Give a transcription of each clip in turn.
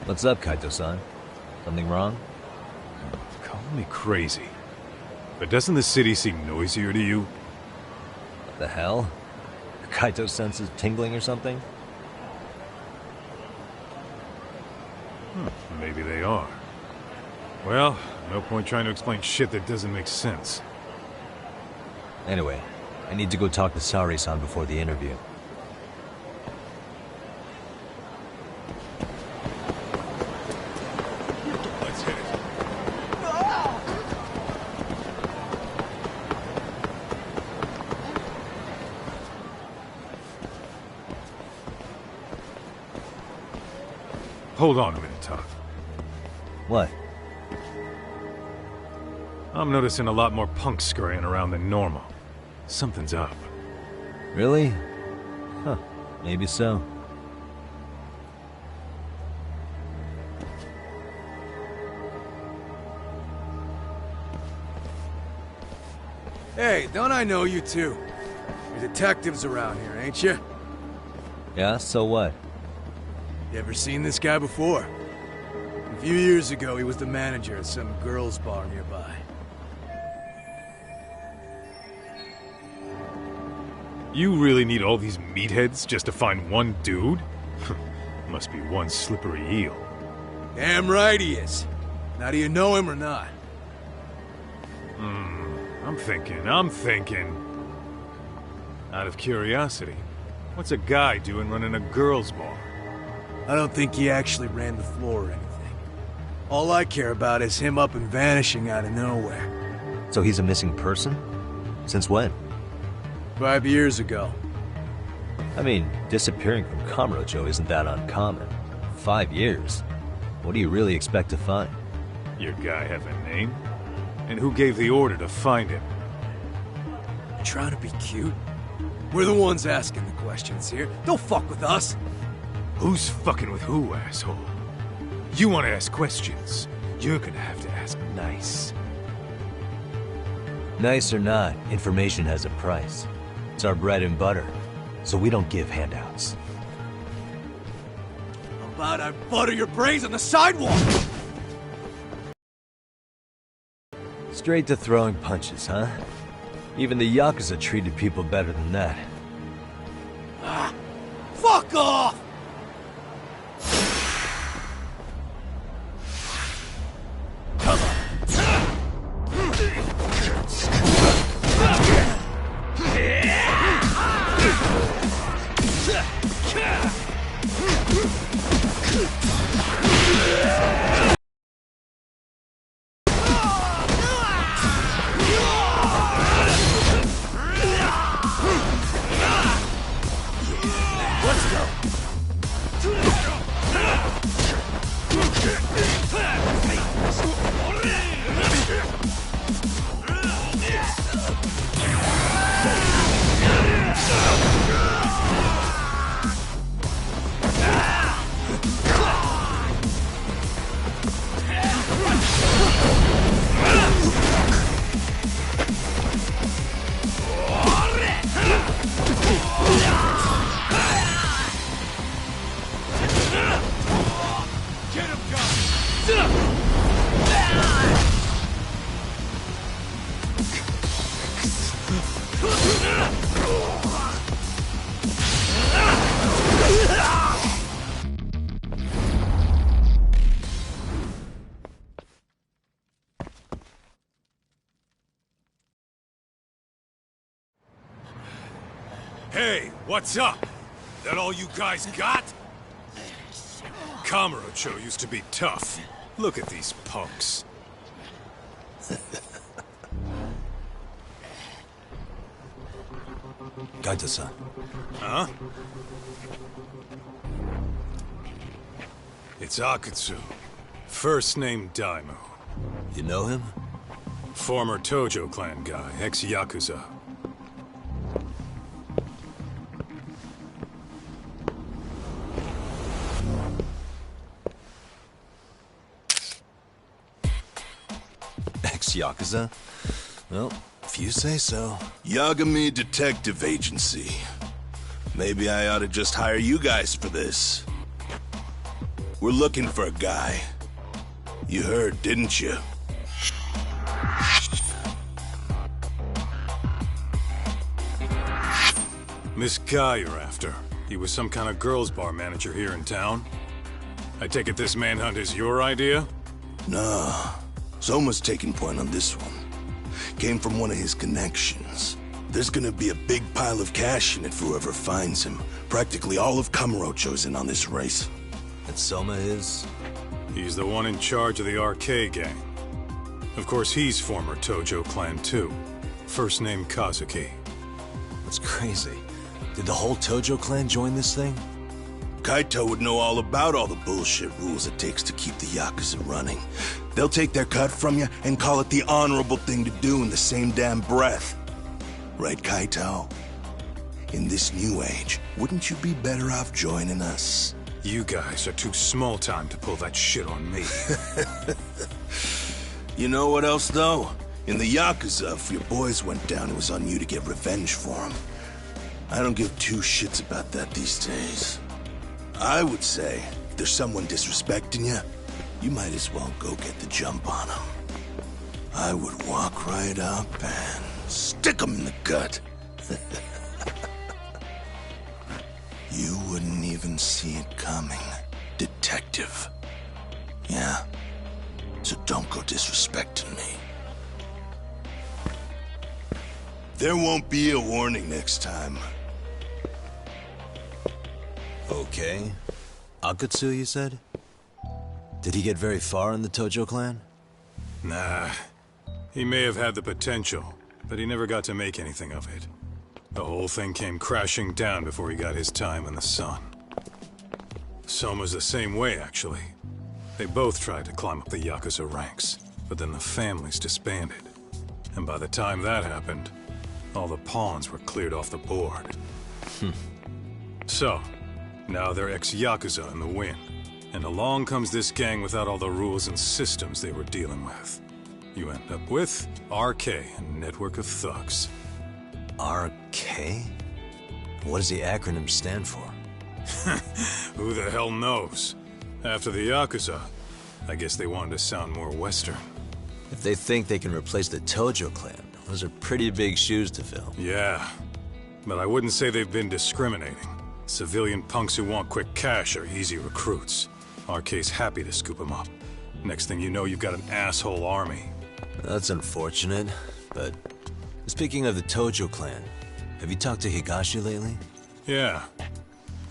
What's up, Kaito-san? Something wrong? Call me crazy, but doesn't the city seem noisier to you? What the hell? Kaito senses tingling or something? Maybe they are. Well, no point trying to explain shit that doesn't make sense. Anyway, I need to go talk to Saori-san before the interview. Let's hit it. Hold on a minute, Todd. What? I'm noticing a lot more punks scurrying around than normal. Something's up. Really? Huh, maybe so. Hey, don't I know you two? You're detectives around here, ain't you? Yeah, so what? You ever seen this guy before? A few years ago, he was the manager at some girls' bar nearby. You really need all these meatheads just to find one dude? Must be one slippery eel. Damn right he is. Now, do you know him or not? I'm thinking. Out of curiosity, what's a guy doing running a girls' bar? I don't think he actually ran the floor or anything. All I care about is him up and vanishing out of nowhere. So he's a missing person? Since when? 5 years ago. I mean, disappearing from Kamurocho isn't that uncommon. 5 years. What do you really expect to find? Your guy have a name? And who gave the order to find him? You trying to be cute? We're the ones asking the questions here. Don't fuck with us. Who's fucking with who, asshole? You want to ask questions? You're gonna have to ask nice. Nice or not, information has a price. It's our bread and butter, so we don't give handouts. How about I butter your brains on the sidewalk? Straight to throwing punches, huh? Even the Yakuza treated people better than that. Fuck off! Hey, what's up? That all you guys got? Kamurocho used to be tough. Look at these punks. Kaito-san. Huh? It's Akutsu. First name Daimyo. You know him? Former Tojo clan guy, ex-Yakuza. Ex-Yakuza? Well, if you say so. Yagami Detective Agency. Maybe I ought to just hire you guys for this. We're looking for a guy. You heard, didn't you? This guy you're after, he was some kind of girls' bar manager here in town? I take it this manhunt is your idea? Nah. Soma's taking point on this one. Came from one of his connections. There's gonna be a big pile of cash in it for whoever finds him. Practically all of Kamurocho's in on this race. And Soma is? He's the one in charge of the RK gang. Of course, he's former Tojo clan too. First name Kazuki. That's crazy. Did the whole Tojo clan join this thing? Kaito would know all about all the bullshit rules it takes to keep the Yakuza running. They'll take their cut from you and call it the honorable thing to do in the same damn breath. Right, Kaito? In this new age, wouldn't you be better off joining us? You guys are too small time to pull that shit on me. You know what else, though? In the Yakuza, if your boys went down, it was on you to get revenge for them. I don't give two shits about that these days. I would say, if there's someone disrespecting you, you might as well go get the jump on them. I would walk right up and stick them in the gut. You wouldn't even see it coming, detective. Yeah? So don't go disrespecting me. There won't be a warning next time. Okay. Akutsu, you said? Did he get very far in the Tojo clan? Nah. He may have had the potential, but he never got to make anything of it. The whole thing came crashing down before he got his time in the sun. Soma's the same way, actually. They both tried to climb up the Yakuza ranks, but then the families disbanded. And by the time that happened, all the pawns were cleared off the board. So, now they're ex-Yakuza in the wind. And along comes this gang without all the rules and systems they were dealing with. You end up with RK, a network of thugs. RK? What does the acronym stand for? Who the hell knows? After the Yakuza, I guess they wanted to sound more Western. If they think they can replace the Tojo clan, those are pretty big shoes to fill. Yeah, but I wouldn't say they've been discriminating. Civilian punks who want quick cash are easy recruits. RK's happy to scoop them up. Next thing you know, you've got an asshole army. That's unfortunate, but speaking of the Tojo clan, have you talked to Higashi lately? Yeah.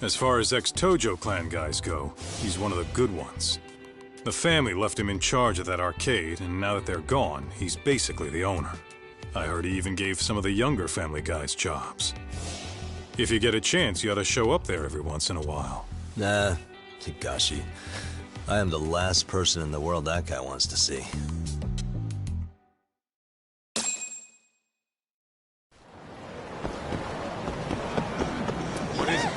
As far as ex-Tojo clan guys go, he's one of the good ones. The family left him in charge of that arcade, and now that they're gone, he's basically the owner. I heard he even gave some of the younger family guys jobs. If you get a chance, you ought to show up there every once in a while. Nah, Higashi. I am the last person in the world that guy wants to see. What is it?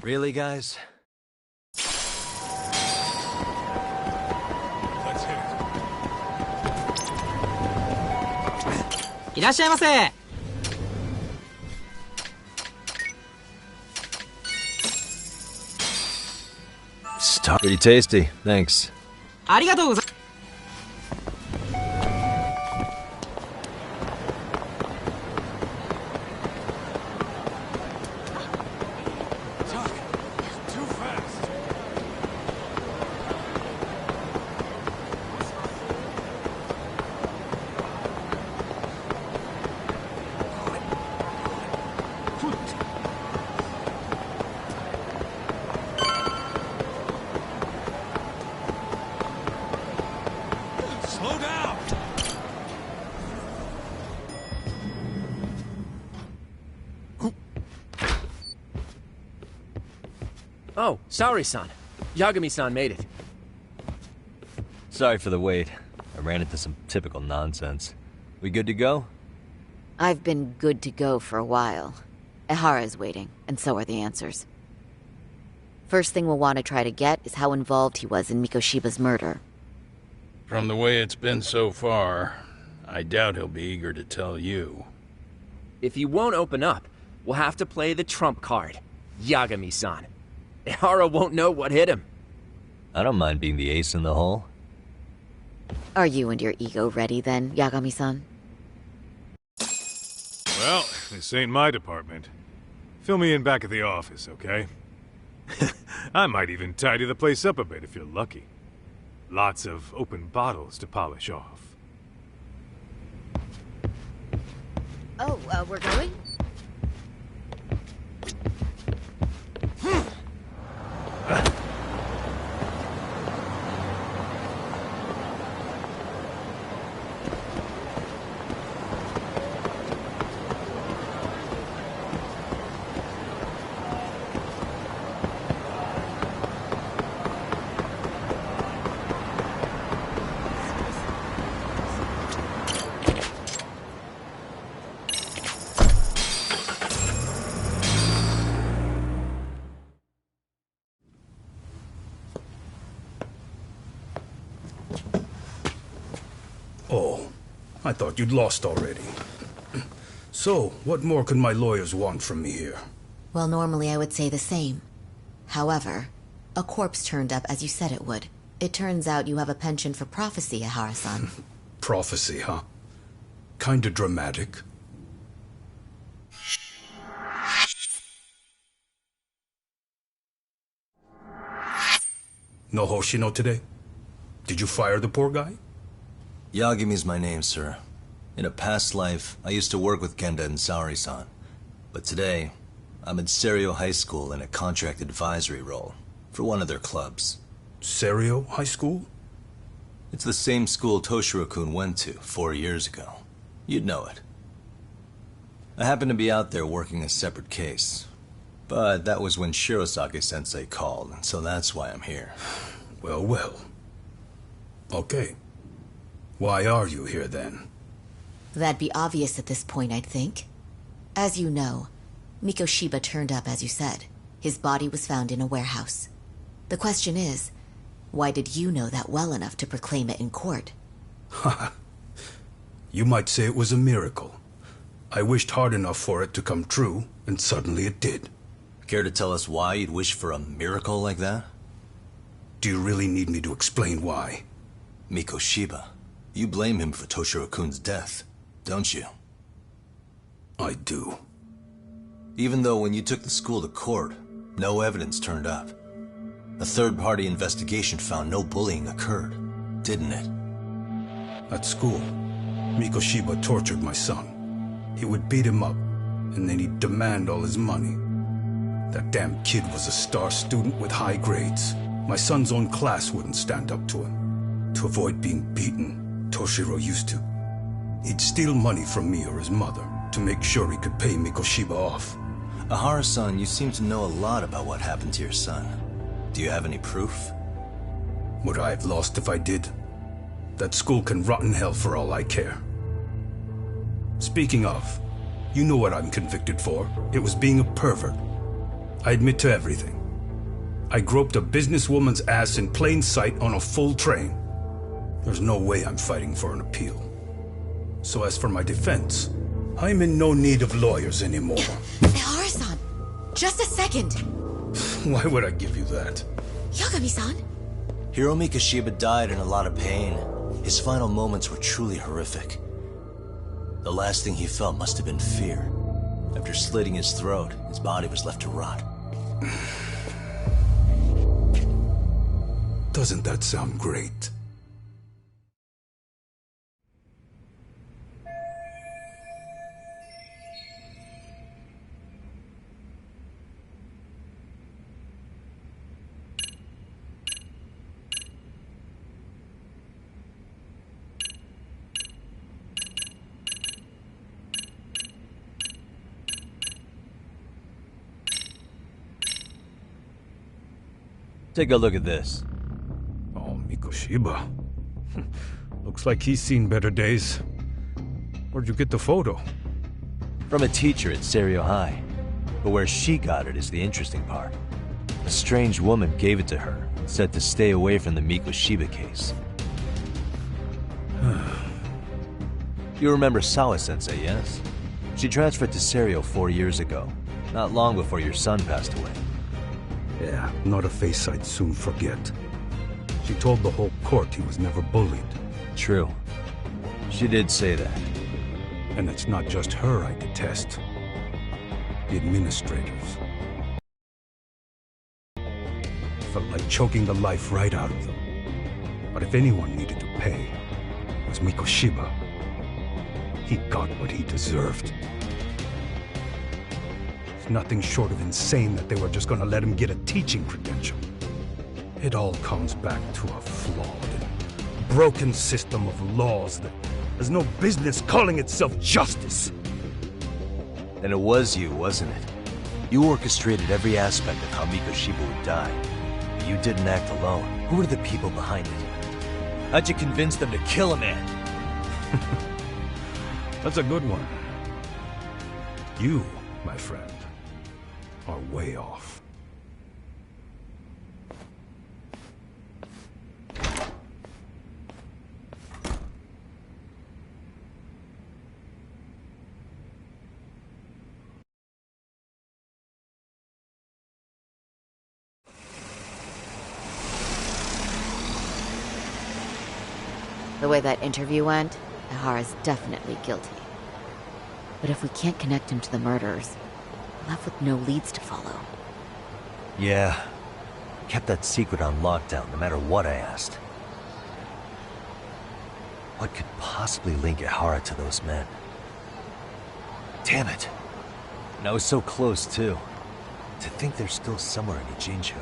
Really, guys? Let's hit it. いらっしゃいませ。 Pretty tasty, thanks. ありがとうございます。 Too fast. Oh, Saori-san. Yagami-san made it. Sorry for the wait. I ran into some typical nonsense. We good to go? I've been good to go for a while. Ehara's waiting, and so are the answers. First thing we'll want to try to get is how involved he was in Mikoshiba's murder. From the way it's been so far, I doubt he'll be eager to tell you. If he won't open up, we'll have to play the trump card. Yagami-san. Ehara won't know what hit him. I don't mind being the ace in the hole. Are you and your ego ready then, Yagami-san? Well, this ain't my department. Fill me in back at the office, okay? I might even tidy the place up a bit if you're lucky. Lots of open bottles to polish off. Oh, we're going? Oh, I thought you'd lost already. So, what more could my lawyers want from me here? Well, normally I would say the same. However, a corpse turned up as you said it would. It turns out you have a penchant for prophecy, Ehara-san. Prophecy, huh? Kinda dramatic. No Hoshino today? Did you fire the poor guy? Yagami's my name, sir. In a past life, I used to work with Kenda and Saori-san. But today, I'm at Serio High School in a contract advisory role for one of their clubs. Serio High School? It's the same school Toshiro-kun went to 4 years ago. You'd know it. I happened to be out there working a separate case. But that was when Shirosake-sensei called, and so that's why I'm here. Well, well. Okay. Why are you here then? That'd be obvious at this point, I'd think. As you know, Mikoshiba turned up as you said. His body was found in a warehouse. The question is, why did you know that well enough to proclaim it in court? Haha. You might say it was a miracle. I wished hard enough for it to come true, and suddenly it did. Care to tell us why you'd wish for a miracle like that? Do you really need me to explain why? Mikoshiba. You blame him for Toshiro-kun's death, don't you? I do. Even though when you took the school to court, no evidence turned up. A third-party investigation found no bullying occurred, didn't it? At school, Mikoshiba tortured my son. He would beat him up, and then he'd demand all his money. That damn kid was a star student with high grades. My son's own class wouldn't stand up to him. To avoid being beaten, Toshiro used to. He'd steal money from me or his mother to make sure he could pay Mikoshiba off. Ehara-san, you seem to know a lot about what happened to your son. Do you have any proof? Would I have lost if I did? That school can rot in hell for all I care. Speaking of, you know what I'm convicted for. It was being a pervert. I admit to everything. I groped a businesswoman's ass in plain sight on a full train. There's no way I'm fighting for an appeal. So as for my defense, I'm in no need of lawyers anymore. Ehara-san, just a second. Why would I give you that? Yagami-san? Hiro Mikoshiba died in a lot of pain. His final moments were truly horrific. The last thing he felt must have been fear. After slitting his throat, his body was left to rot. Doesn't that sound great? Take a look at this. Oh, Mikoshiba. Looks like he's seen better days. Where'd you get the photo? From a teacher at Serio High. But where she got it is the interesting part. A strange woman gave it to her and said to stay away from the Mikoshiba case. You remember Sawa-sensei, yes? She transferred to Serio 4 years ago, not long before your son passed away. Yeah, not a face I'd soon forget. She told the whole court he was never bullied. True. She did say that. And it's not just her I detest. The administrators. Felt like choking the life right out of them. But if anyone needed to pay, it was Mikoshiba. He got what he deserved. It's nothing short of insane that they were just gonna let him get a teaching credential. It all comes back to a flawed and broken system of laws that has no business calling itself justice. And it was you, wasn't it? You orchestrated every aspect of how Mikoshiba would die. But you didn't act alone. Who were the people behind it? How'd you convince them to kill a man? That's a good one. You, my friend, are way off. The way that interview went, Ihara's definitely guilty. But if we can't connect him to the murderers, we're left with no leads to follow. Yeah. Kept that secret on lockdown, no matter what I asked. What could possibly link Ihara to those men? Damn it. And I was so close, too. To think they're still somewhere in Ijincho.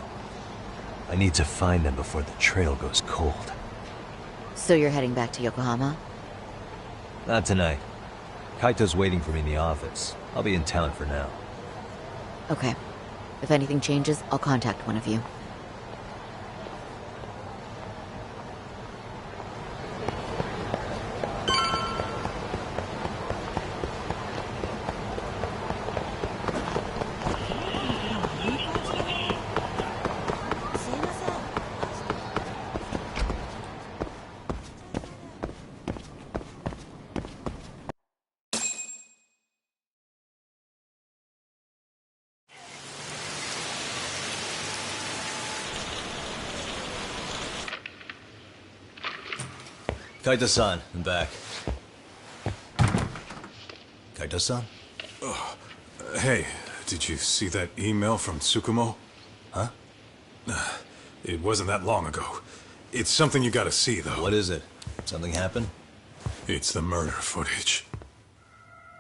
I need to find them before the trail goes cold. So you're heading back to Yokohama? Not tonight. Kaito's waiting for me in the office. I'll be in town for now. Okay. If anything changes, I'll contact one of you. Kaito-san, I'm back. Kaito-san? Hey, did you see that email from Tsukumo? Huh? It wasn't that long ago. It's something you gotta see, though. What is it? Something happened? It's the murder footage.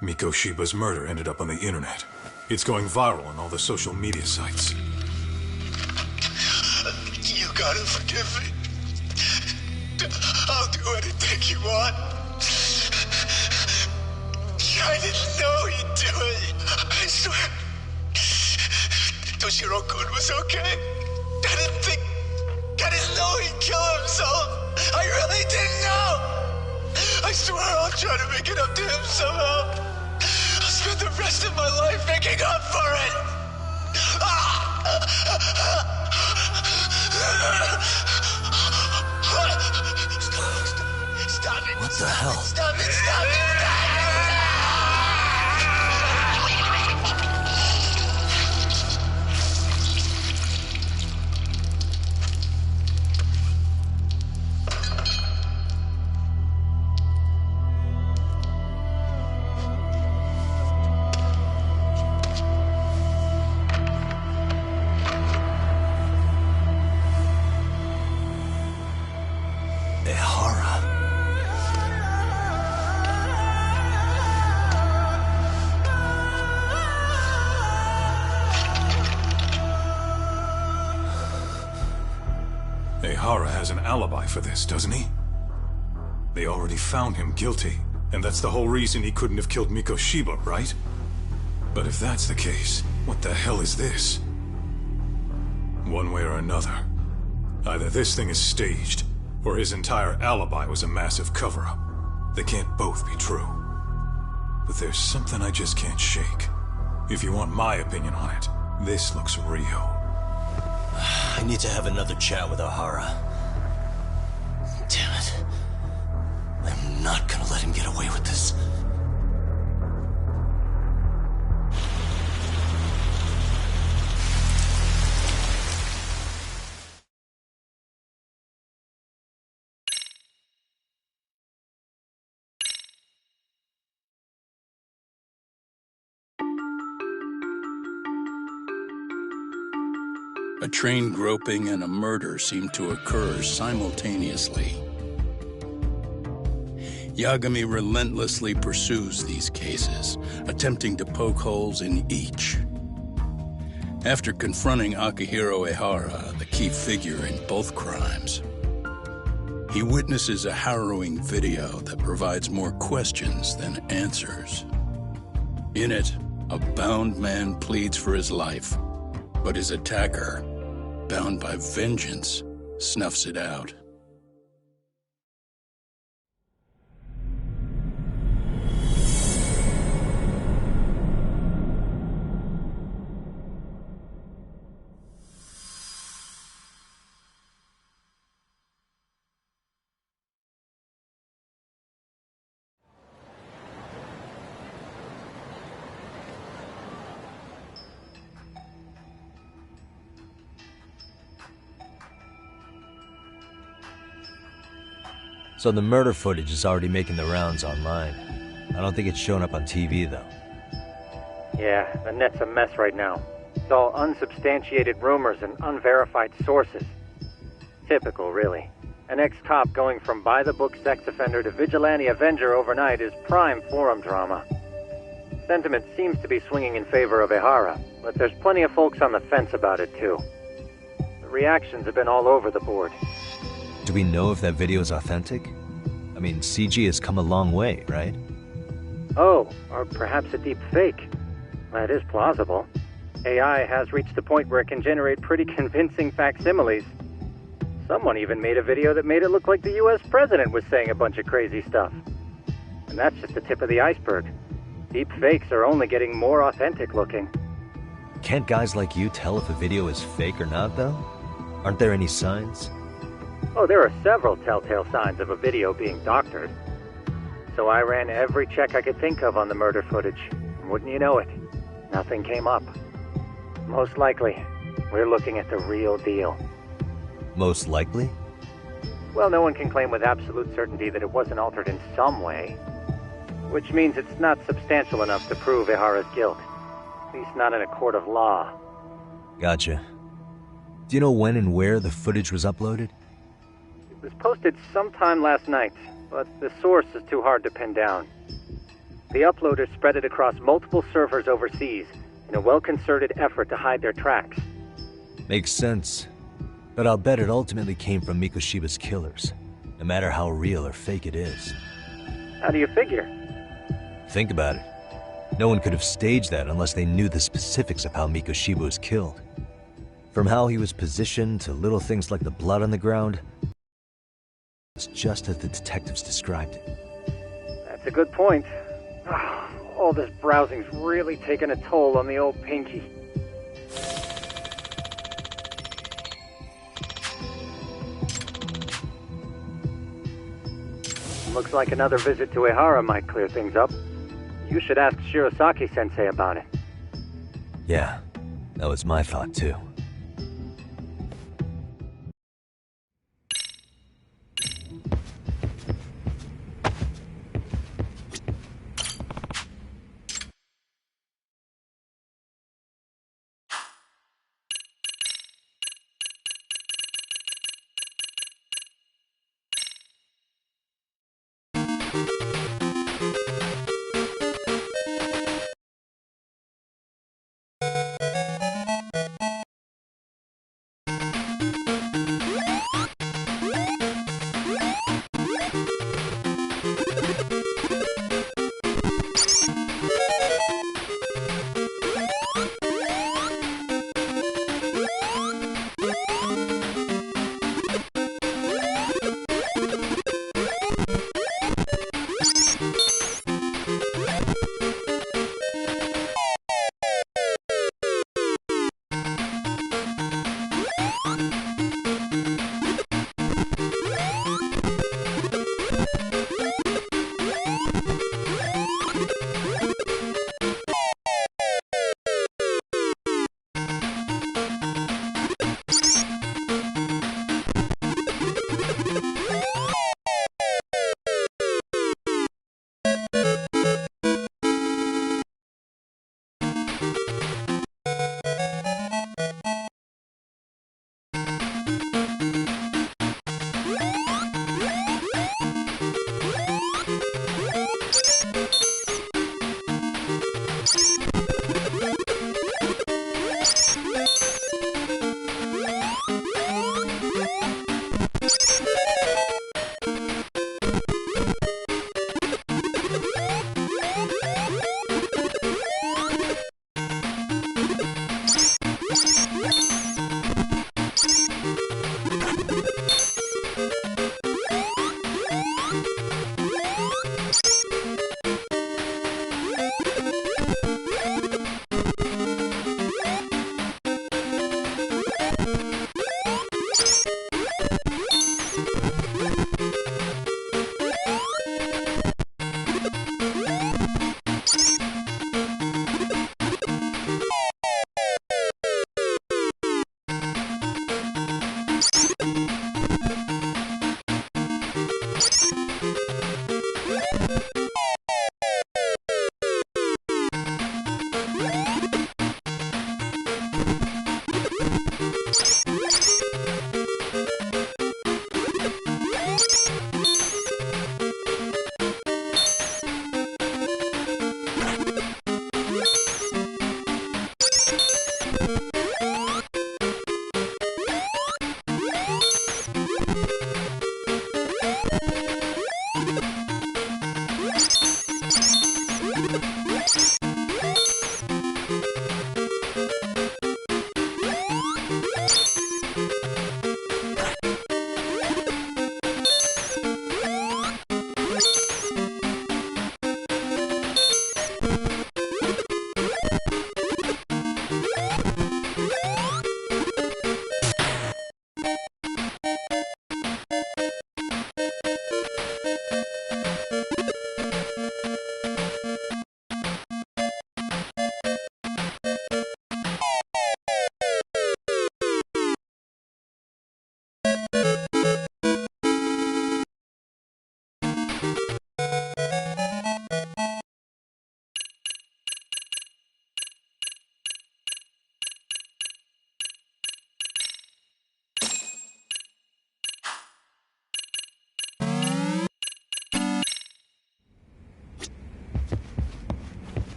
Mikoshiba's murder ended up on the internet. It's going viral on all the social media sites. You gotta forgive me. I'll do anything you want. I didn't know he'd do it. I swear. Toshiro-kun was okay. I didn't know he'd kill himself. I really didn't know. I swear I'll try to make it up to him somehow. I'll spend the rest of my life making up for it. Stop it. What the hell? Stop it. Stop it. Ihara has an alibi for this, doesn't he? They already found him guilty, and that's the whole reason he couldn't have killed Mikoshiba, right? But if that's the case, what the hell is this? One way or another, Either this thing is staged, or his entire alibi was a massive cover-up. They can't both be true. But there's something I just can't shake. If you want my opinion on it, this looks real. I need to have another chat with O'Hara. Damn it. I'm not gonna let him get away with this. A train groping and a murder seem to occur simultaneously. Yagami relentlessly pursues these cases, attempting to poke holes in each. After confronting Akihiro Ehara, the key figure in both crimes, he witnesses a harrowing video that provides more questions than answers. In it, a bound man pleads for his life, but his attacker, bound by vengeance, snuffs it out. So the murder footage is already making the rounds online. I don't think it's showing up on TV, though. Yeah, the net's a mess right now. It's all unsubstantiated rumors and unverified sources. Typical, really. An ex-cop going from by-the-book sex offender to vigilante avenger overnight is prime forum drama. Sentiment seems to be swinging in favor of Ehara, but there's plenty of folks on the fence about it, too. The reactions have been all over the board. Do we know if that video is authentic? I mean, CG has come a long way, right? Oh, or perhaps a deep fake. That is plausible. AI has reached the point where it can generate pretty convincing facsimiles. Someone even made a video that made it look like the US president was saying a bunch of crazy stuff. And that's just the tip of the iceberg. Deep fakes are only getting more authentic looking. Can't guys like you tell if a video is fake or not, though? Aren't there any signs? Oh, there are several telltale signs of a video being doctored. So I ran every check I could think of on the murder footage. And wouldn't you know it, nothing came up. Most likely, we're looking at the real deal. Most likely? Well, no one can claim with absolute certainty that it wasn't altered in some way. Which means it's not substantial enough to prove Ehara's guilt. At least not in a court of law. Gotcha. Do you know when and where the footage was uploaded? It was posted sometime last night, but the source is too hard to pin down. The uploaders spread it across multiple servers overseas in a well-concerted effort to hide their tracks. Makes sense. But I'll bet it ultimately came from Mikoshiba's killers, no matter how real or fake it is. How do you figure? Think about it. No one could have staged that unless they knew the specifics of how Mikoshiba was killed. From how he was positioned to little things like the blood on the ground, it's just as the detectives described it. That's a good point. All this browsing's really taken a toll on the old pinky. Looks like another visit to Ehara might clear things up. You should ask Shirosaki-sensei about it. Yeah, that was my thought too.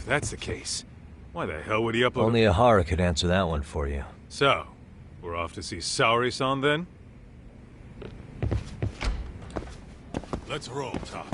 If that's the case, why the hell would he upload? Only Ahara could answer that one for you. So, we're off to see Saori-san then? Let's roll, Talk.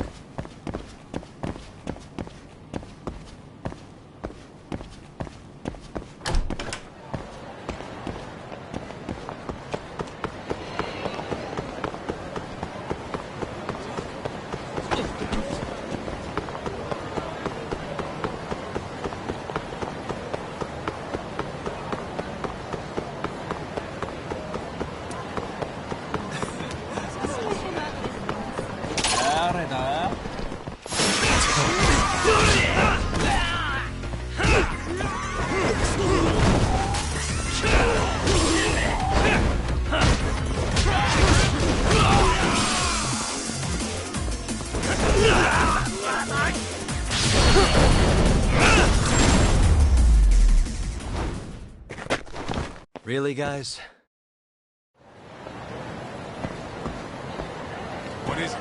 Really, guys? What is it?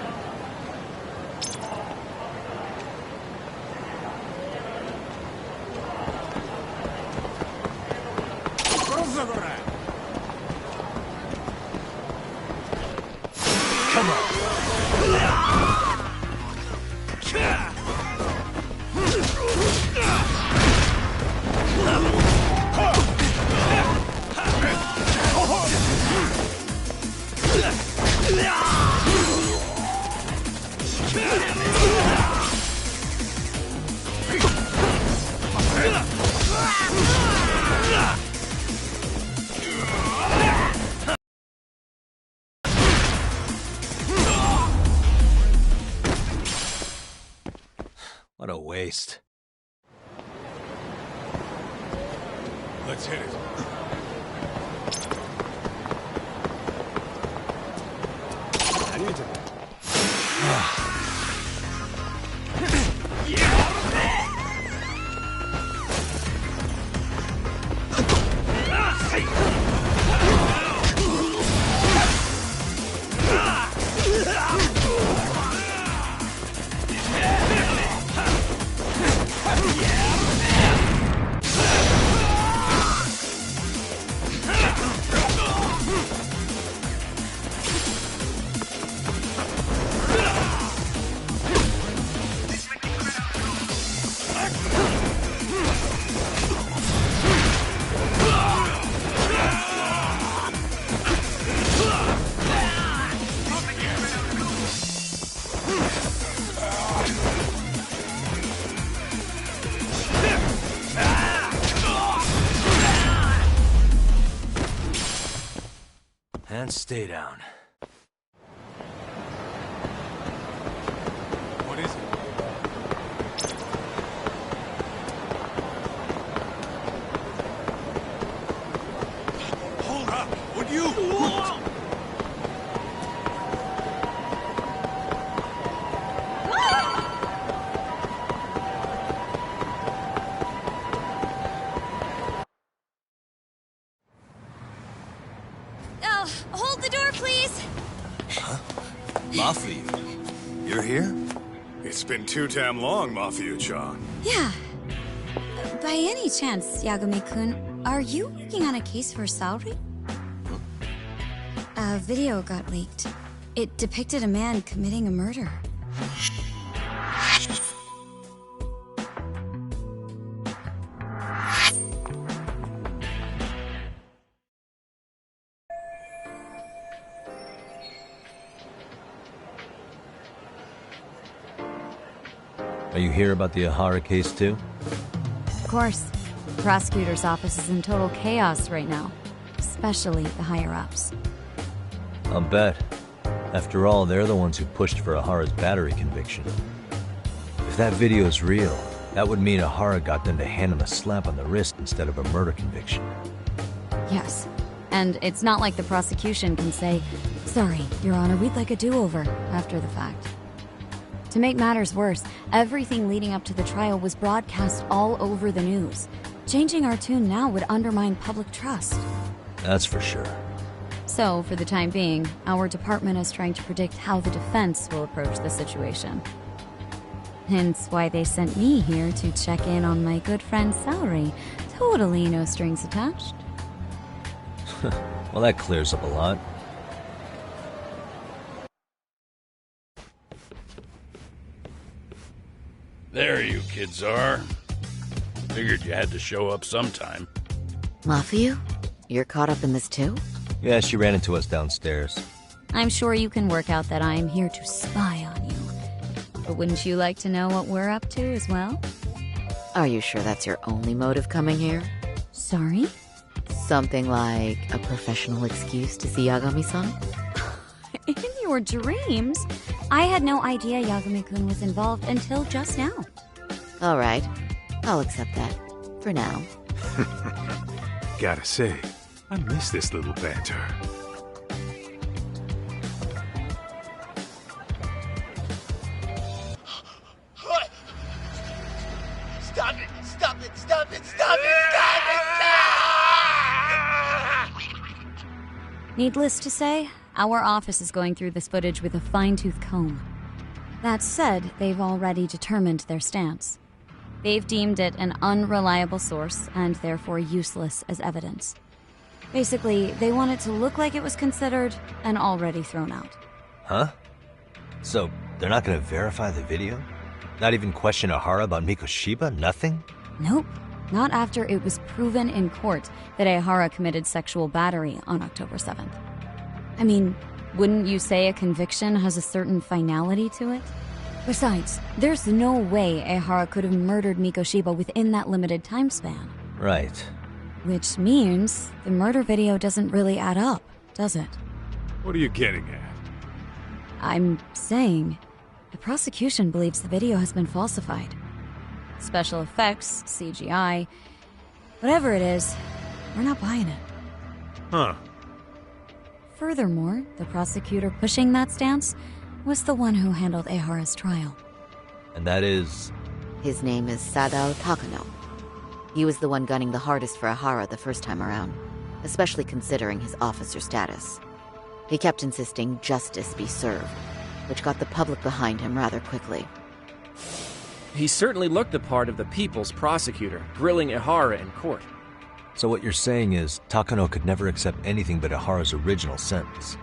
Come on. What a waste. Let's hit it. And stay down. What is it? Hold up! Would you? Hold the door, please! Mafia, you're here? It's been too damn long, Mafia-chan. Yeah. By any chance, Yagami-kun, are you working on a case for Saori? A video got leaked. It depicted a man committing a murder. Are you here about the Ahara case too? Of course. The prosecutor's office is in total chaos right now. Especially the higher-ups. I'll bet. After all, they're the ones who pushed for Ahara's battery conviction. If that video is real, that would mean Ahara got them to hand him a slap on the wrist instead of a murder conviction. Yes. And it's not like the prosecution can say, "Sorry, Your Honor, we'd like a do-over," after the fact. To make matters worse, everything leading up to the trial was broadcast all over the news. Changing our tune now would undermine public trust. That's for sure. So, for the time being, our department is trying to predict how the defense will approach the situation. Hence why they sent me here to check in on my good friend Saori. Totally no strings attached. Well, that clears up a lot. There you kids are. Figured you had to show up sometime. Mafiu? You're caught up in this too? Yeah, she ran into us downstairs. I'm sure you can work out that I'm here to spy on you. But wouldn't you like to know what we're up to as well? Are you sure that's your only motive coming here? Sorry? Something like a professional excuse to see Yagami-san? In your dreams? I had no idea Yagami-kun was involved until just now. Alright, I'll accept that. For now. Gotta say, I miss this little banter. Stop it! Stop it! Stop it! Stop it! Needless to say, our office is going through this footage with a fine-tooth comb. That said, they've already determined their stance. They've deemed it an unreliable source and therefore useless as evidence. Basically, they want it to look like it was considered and already thrown out. Huh? So, they're not gonna verify the video? Not even question Ehara about Mikoshiba? Nothing? Nope. Not after it was proven in court that Ehara committed sexual battery on October 7th. I mean, wouldn't you say a conviction has a certain finality to it? Besides, there's no way Ehara could have murdered Mikoshiba within that limited time span. Right. Which means the murder video doesn't really add up, does it? What are you getting at? I'm saying the prosecution believes the video has been falsified. Special effects, CGI, whatever it is, we're not buying it. Huh. Furthermore, the prosecutor pushing that stance was the one who handled Ehara's trial. And that is? His name is Sadao Takano. He was the one gunning the hardest for Ehara the first time around, especially considering his officer status. He kept insisting justice be served, which got the public behind him rather quickly. He certainly looked the part of the people's prosecutor, grilling Ehara in court. So what you're saying is, Takano could never accept anything but Ehara's original sentence.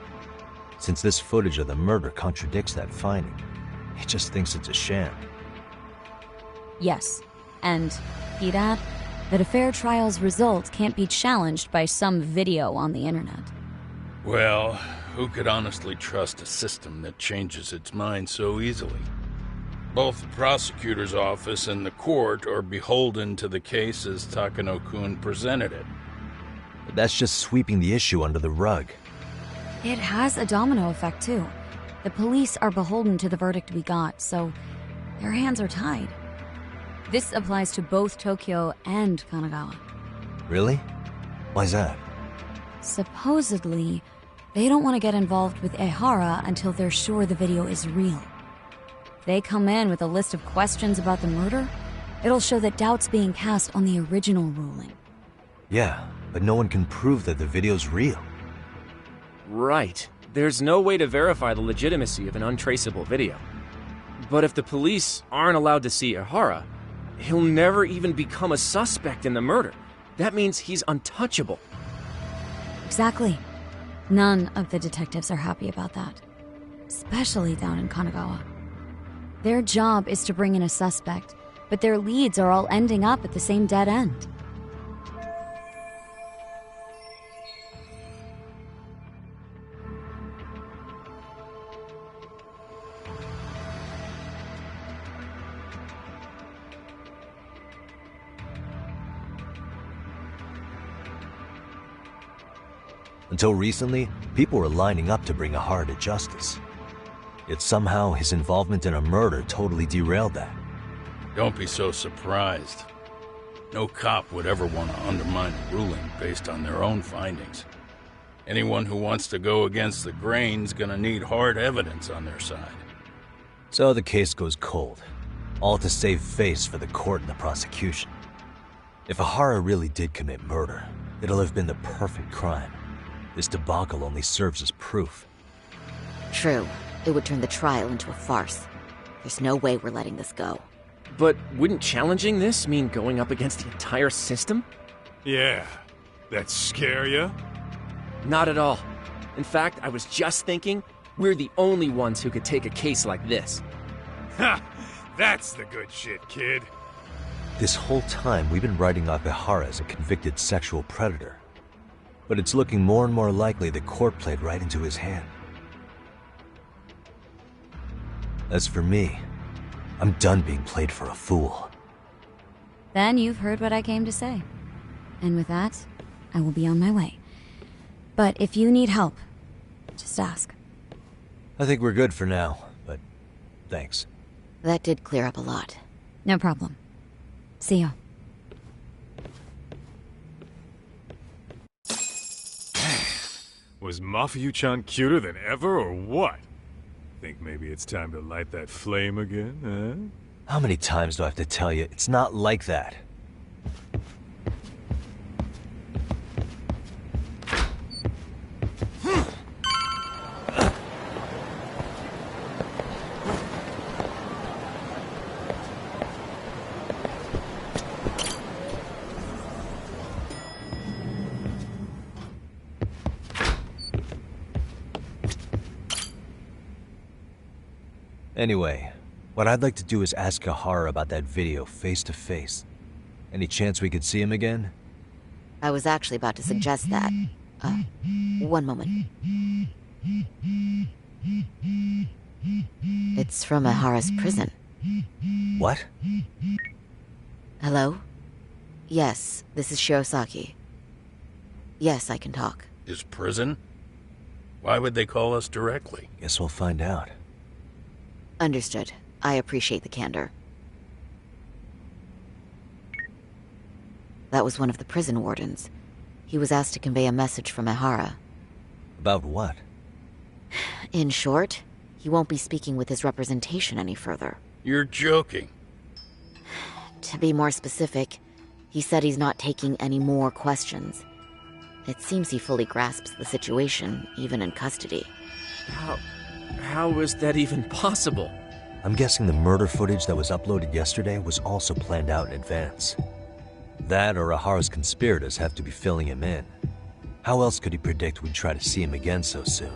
Since this footage of the murder contradicts that finding, he just thinks it's a sham. Yes, and he'd add that a fair trial's result can't be challenged by some video on the internet. Well, who could honestly trust a system that changes its mind so easily? Both the prosecutor's office and the court are beholden to the case as Takano-kun presented it. But that's just sweeping the issue under the rug. It has a domino effect, too. The police are beholden to the verdict we got, so their hands are tied. This applies to both Tokyo and Kanagawa. Really? Why's that? Supposedly, they don't want to get involved with Ehara until they're sure the video is real. They come in with a list of questions about the murder, it'll show that doubt's being cast on the original ruling. Yeah, but no one can prove that the video's real. Right. There's no way to verify the legitimacy of an untraceable video. But if the police aren't allowed to see Ehara, he'll never even become a suspect in the murder. That means he's untouchable. Exactly. None of the detectives are happy about that. Especially down in Kanagawa. Their job is to bring in a suspect, but their leads are all ending up at the same dead end. Until recently, people were lining up to bring Ehara to justice. Yet somehow his involvement in a murder totally derailed that. Don't be so surprised. No cop would ever want to undermine a ruling based on their own findings. Anyone who wants to go against the grain's gonna need hard evidence on their side. So the case goes cold, all to save face for the court and the prosecution. If Ehara really did commit murder, it'll have been the perfect crime. This debacle only serves as proof. True. It would turn the trial into a farce. There's no way we're letting this go. But wouldn't challenging this mean going up against the entire system? Yeah. That scare ya? Not at all. In fact, I was just thinking, we're the only ones who could take a case like this. Ha! That's the good shit, kid. This whole time, we've been writing Akihara as a convicted sexual predator. But it's looking more and more likely the court played right into his hand. As for me, I'm done being played for a fool. Then you've heard what I came to say. And with that, I will be on my way. But if you need help, just ask. I think we're good for now, but thanks. That did clear up a lot. No problem. See ya. Was Mafuyu-chan cuter than ever, or what? Think maybe it's time to light that flame again, huh? How many times do I have to tell you, it's not like that? Anyway, what I'd like to do is ask Akihara about that video face to face. Any chance we could see him again? I was actually about to suggest that. One moment. It's from Ahara's prison. What? Hello? Yes, this is Shirosaki. Yes, I can talk. His prison? Why would they call us directly? Guess we'll find out. Understood. I appreciate the candor. That was one of the prison wardens. He was asked to convey a message from Ahara. About what? In short, he won't be speaking with his representation any further. You're joking. To be more specific, he said he's not taking any more questions. It seems he fully grasps the situation, even in custody. How is that even possible? I'm guessing the murder footage that was uploaded yesterday was also planned out in advance. That or Ahara's conspirators have to be filling him in. How else could he predict we'd try to see him again so soon?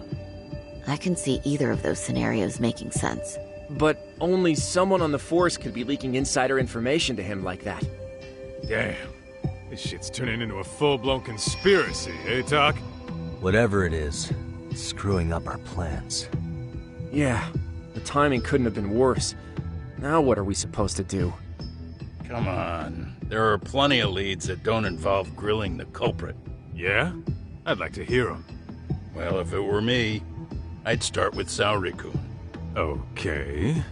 I can see either of those scenarios making sense. But only someone on the force could be leaking insider information to him like that. Damn. This shit's turning into a full-blown conspiracy, eh, Doc? Whatever it is, it's screwing up our plans. Yeah, the timing couldn't have been worse. Now what are we supposed to do? Come on. There are plenty of leads that don't involve grilling the culprit. Yeah? I'd like to hear them. Well, if it were me, I'd start with Saori-kun. Okay.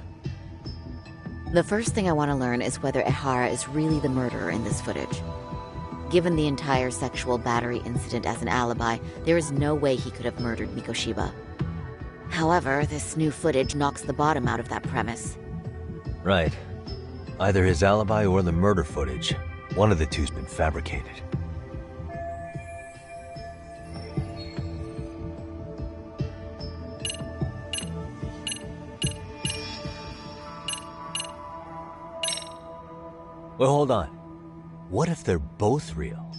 The first thing I want to learn is whether Ahara is really the murderer in this footage. Given the entire sexual battery incident as an alibi, there is no way he could have murdered Mikoshiba. However, this new footage knocks the bottom out of that premise. Right. Either his alibi or the murder footage. One of the two's been fabricated. Well, hold on. What if they're both real?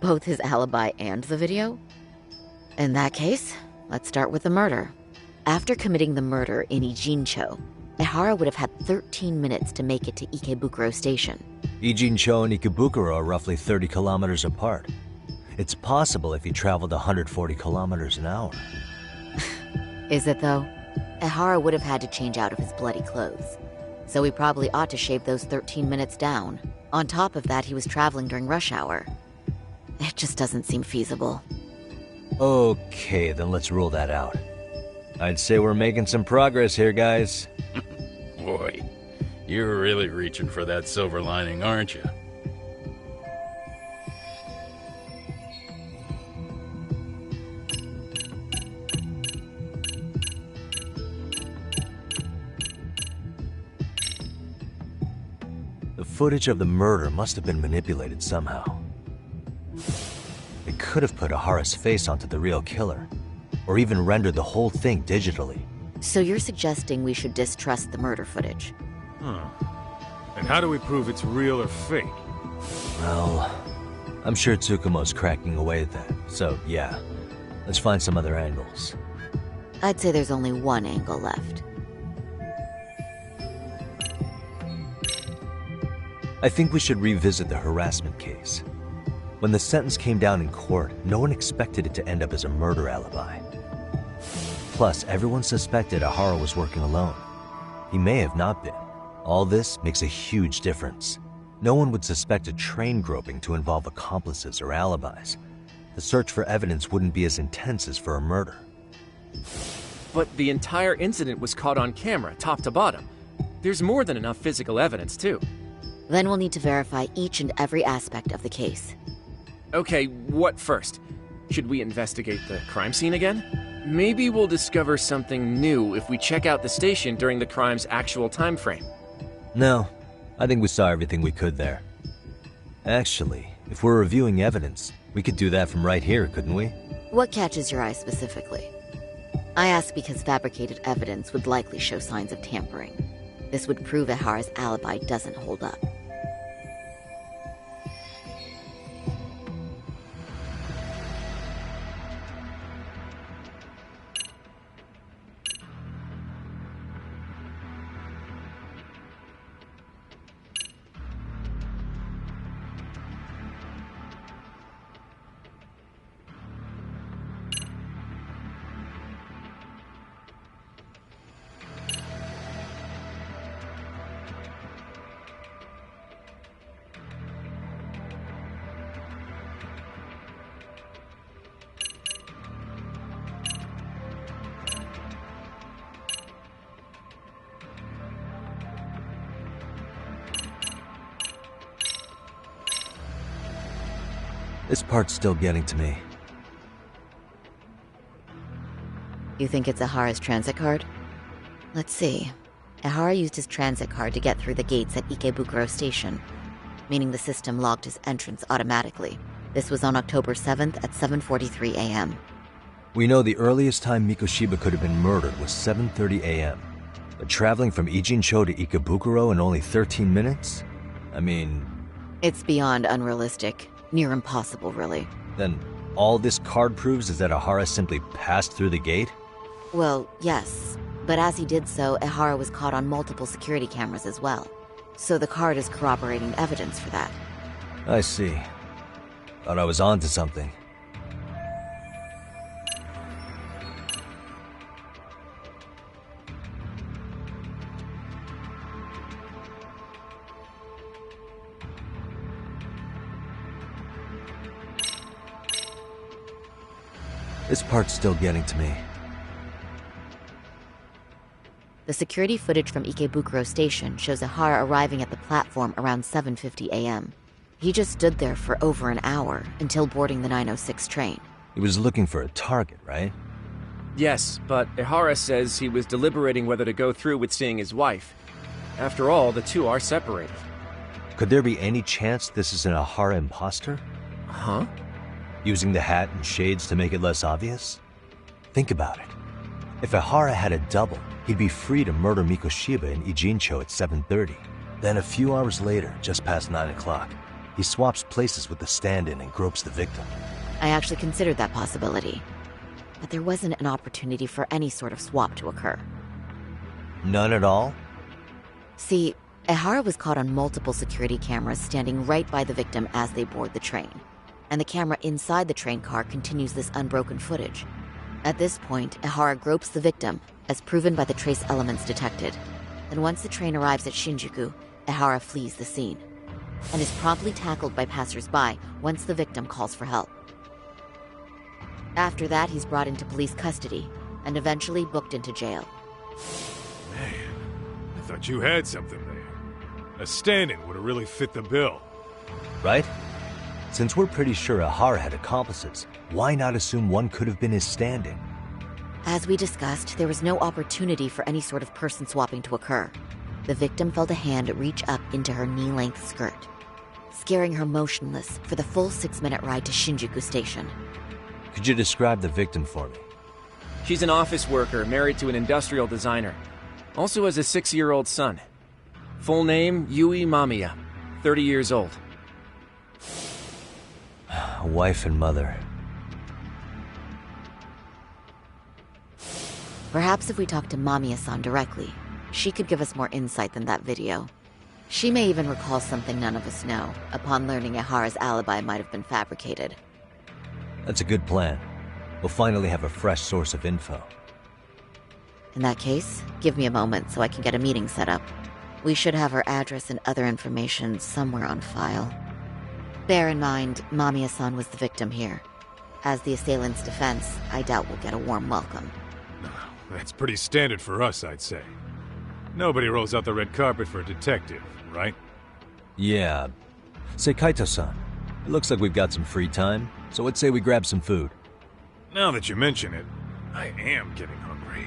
Both his alibi and the video? In that case, let's start with the murder. After committing the murder in Ijincho, Ahara would have had 13 minutes to make it to Ikebukuro Station. Ijincho and Ikebukuro are roughly 30 kilometers apart. It's possible if he traveled 140 kilometers an hour. Is it, though? Ahara would have had to change out of his bloody clothes. So he probably ought to shave those 13 minutes down. On top of that, he was traveling during rush hour. It just doesn't seem feasible. Okay, then let's rule that out. I'd say we're making some progress here, guys. Boy, you're really reaching for that silver lining, aren't you? The footage of the murder must have been manipulated somehow. It could have put Ahara's face onto the real killer, or even rendered the whole thing digitally. So you're suggesting we should distrust the murder footage? Huh. And how do we prove it's real or fake? Well, I'm sure Tsukumo's cracking away at that, so yeah. Let's find some other angles. I'd say there's only one angle left. I think we should revisit the harassment case. When the sentence came down in court, no one expected it to end up as a murder alibi. Plus, everyone suspected Ihara was working alone. He may have not been. All this makes a huge difference. No one would suspect a train groping to involve accomplices or alibis. The search for evidence wouldn't be as intense as for a murder. But the entire incident was caught on camera, top to bottom. There's more than enough physical evidence, too. Then we'll need to verify each and every aspect of the case. Okay, what first? Should we investigate the crime scene again? Maybe we'll discover something new if we check out the station during the crime's actual time frame. No, I think we saw everything we could there. Actually, if we're reviewing evidence, we could do that from right here, couldn't we? What catches your eye specifically? I ask because fabricated evidence would likely show signs of tampering. This would prove Ihara's alibi doesn't hold up. This part's still getting to me. You think it's Ihara's transit card? Let's see. Ihara used his transit card to get through the gates at Ikebukuro Station, meaning the system logged his entrance automatically. This was on October 7th at 7:43 a.m. We know the earliest time Mikoshiba could have been murdered was 7:30 a.m. But traveling from Ijincho to Ikebukuro in only 13 minutes? I mean... It's beyond unrealistic. Near impossible, really. Then all this card proves is that Ihara simply passed through the gate? Well, yes. But as he did so, Ihara was caught on multiple security cameras as well. So the card is corroborating evidence for that. I see. Thought I was onto something. This part's still getting to me. The security footage from Ikebukuro Station shows Ihara arriving at the platform around 7:50 a.m. He just stood there for over an hour until boarding the 906 train. He was looking for a target, right? Yes, but Ihara says he was deliberating whether to go through with seeing his wife. After all, the two are separated. Could there be any chance this is an Ihara imposter? Huh? Using the hat and shades to make it less obvious? Think about it. If Ihara had a double, he'd be free to murder Mikoshiba in Ijincho at 7:30. Then a few hours later, just past 9 o'clock, he swaps places with the stand-in and gropes the victim. I actually considered that possibility. But there wasn't an opportunity for any sort of swap to occur. None at all? See, Ihara was caught on multiple security cameras standing right by the victim as they board the train. And the camera inside the train car continues this unbroken footage. At this point, Ihara gropes the victim, as proven by the trace elements detected. Then once the train arrives at Shinjuku, Ihara flees the scene, and is promptly tackled by passers-by once the victim calls for help. After that, he's brought into police custody, and eventually booked into jail. Man, I thought you had something there. A stand-in would have really fit the bill. Right? Since we're pretty sure Ihara had accomplices, why not assume one could have been his stand-in? As we discussed, there was no opportunity for any sort of person swapping to occur. The victim felt a hand reach up into her knee-length skirt, scaring her motionless for the full 6-minute ride to Shinjuku Station. Could you describe the victim for me? She's an office worker married to an industrial designer. Also has a 6-year-old son. Full name, Yui Mamiya. 30 years old. A wife and mother. Perhaps if we talk to Mamiya-san directly, she could give us more insight than that video. She may even recall something none of us know, upon learning Ehara's alibi might have been fabricated. That's a good plan. We'll finally have a fresh source of info. In that case, give me a moment so I can get a meeting set up. We should have her address and other information somewhere on file. Bear in mind, Mamiya-san was the victim here. As the assailant's defense, I doubt we'll get a warm welcome. That's pretty standard for us, I'd say. Nobody rolls out the red carpet for a detective, right? Yeah. Say, Kaito-san, it looks like we've got some free time, so let's say we grab some food. Now that you mention it, I am getting hungry.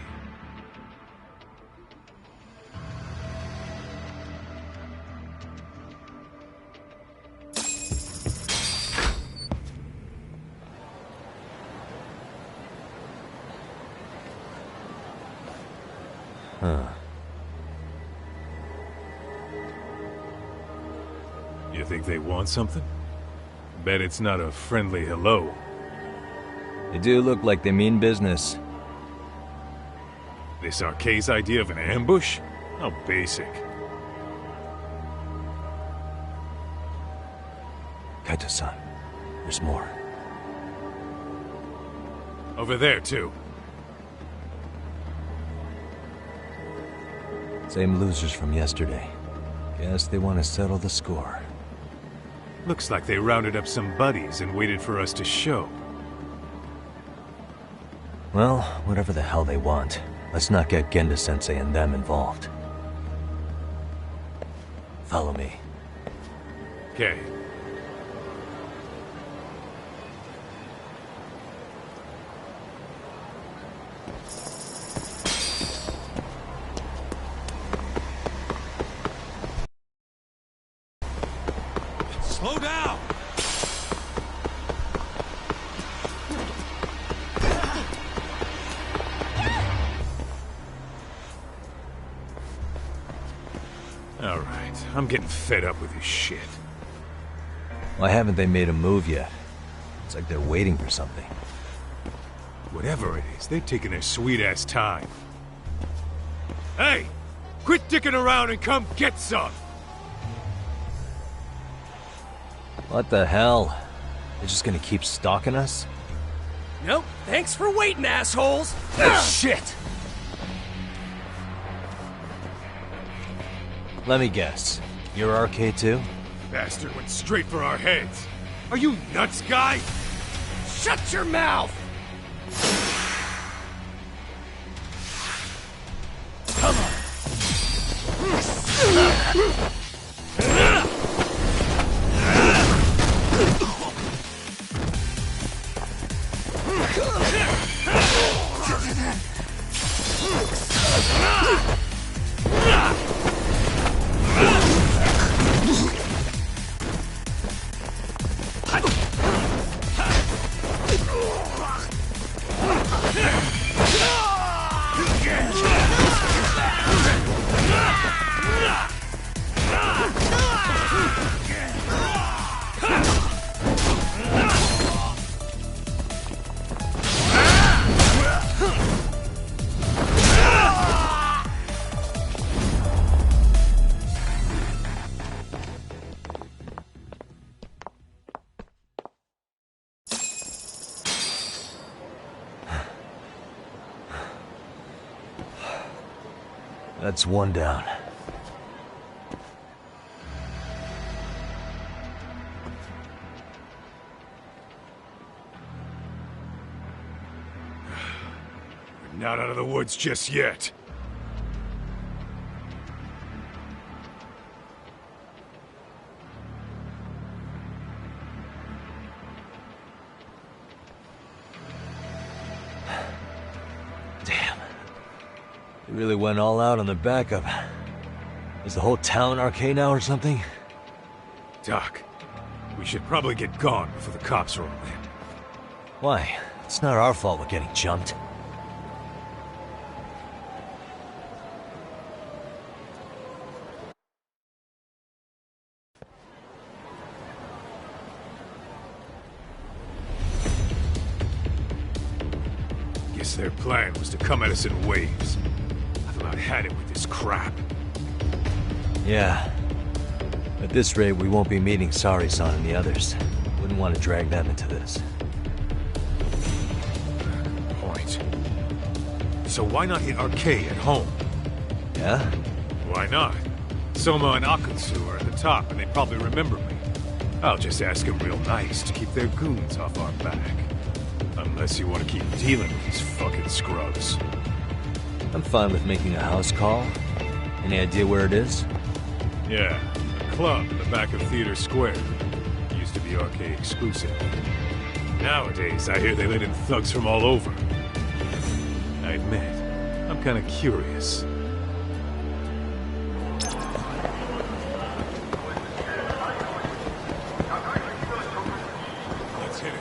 Huh. You think they want something? Bet it's not a friendly hello. They do look like they mean business. This Arcay's idea of an ambush? How basic. Kaito-san, there's more. Over there, too. Same losers from yesterday. Guess they want to settle the score. Looks like they rounded up some buddies and waited for us to show. Well, whatever the hell they want, let's not get Genda-sensei and them involved. Follow me. Okay. Slow down! All right, I'm getting fed up with this shit. Why haven't they made a move yet? It's like they're waiting for something. Whatever it is, they're taking their sweet-ass time. Hey! Quit dicking around and come get some! What the hell? They're just gonna keep stalking us? Nope. Thanks for waiting, assholes! Shit! Let me guess. You're RK too? Bastard went straight for our heads. Are you nuts, guy? Shut your mouth! Come on! That's one down. We're not out of the woods just yet. They really went all out on the backup. Is the whole town RK now or something? Doc, we should probably get gone before the cops roll in. Why? It's not our fault we're getting jumped. Guess their plan was to come at us in waves. I've about had it with this crap. Yeah. At this rate, we won't be meeting Sari-san and the others. Wouldn't want to drag them into this. Point. So why not hit Arcade at home? Yeah? Why not? Soma and Akutsu are at the top, and they probably remember me. I'll just ask them real nice to keep their goons off our back. Unless you want to keep dealing with these fucking scrubs. I'm fine with making a house call. Any idea where it is? Yeah, a club in the back of Theater Square. Used to be Arcade exclusive. Nowadays, I hear they let in thugs from all over. I admit, I'm kinda curious. Let's hit it.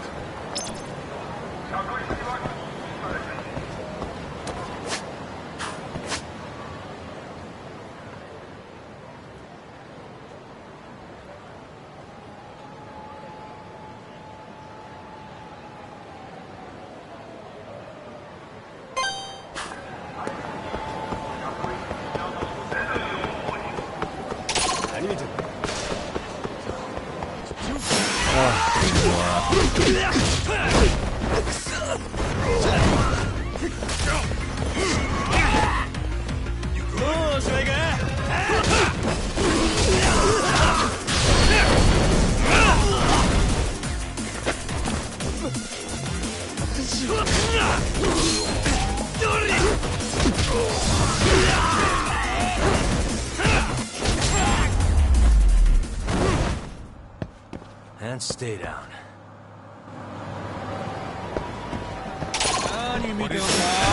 And stay down.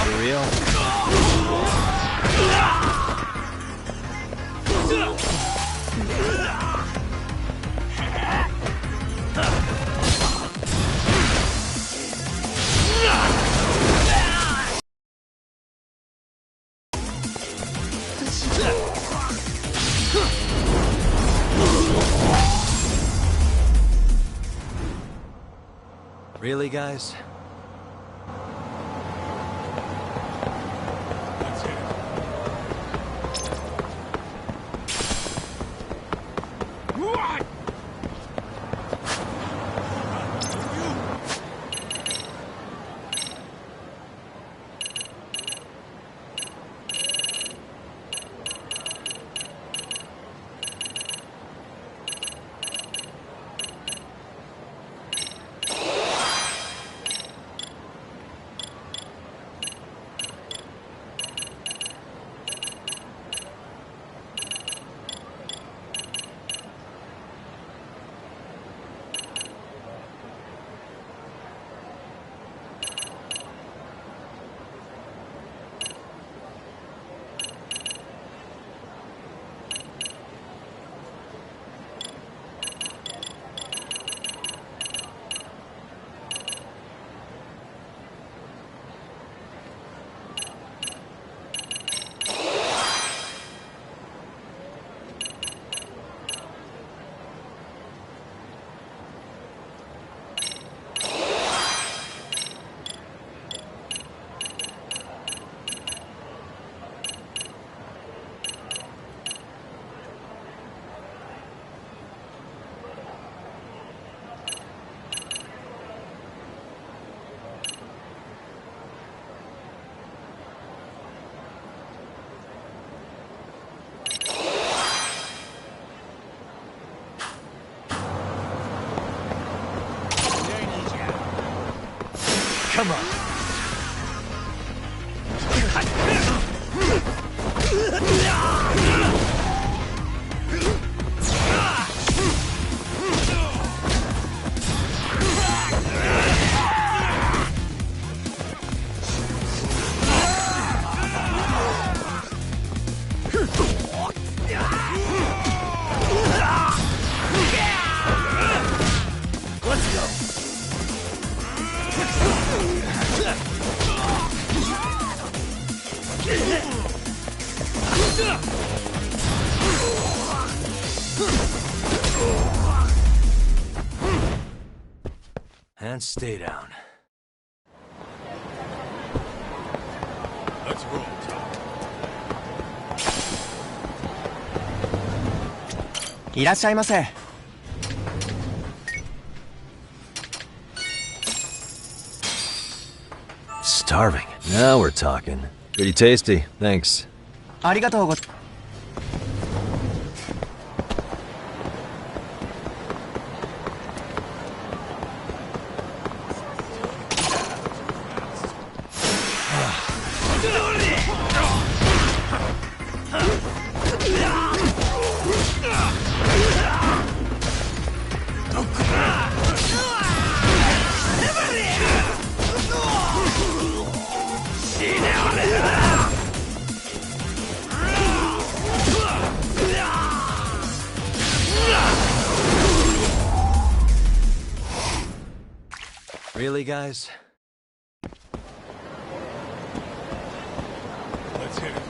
For real? Really, guys? Let's hit it. What? Come on. And stay down. Let's roll, Tom. いらっしゃいませ。Starving. Now we're talking. Pretty tasty. Thanks. ありがとうご。Really, guys? Let's hit it.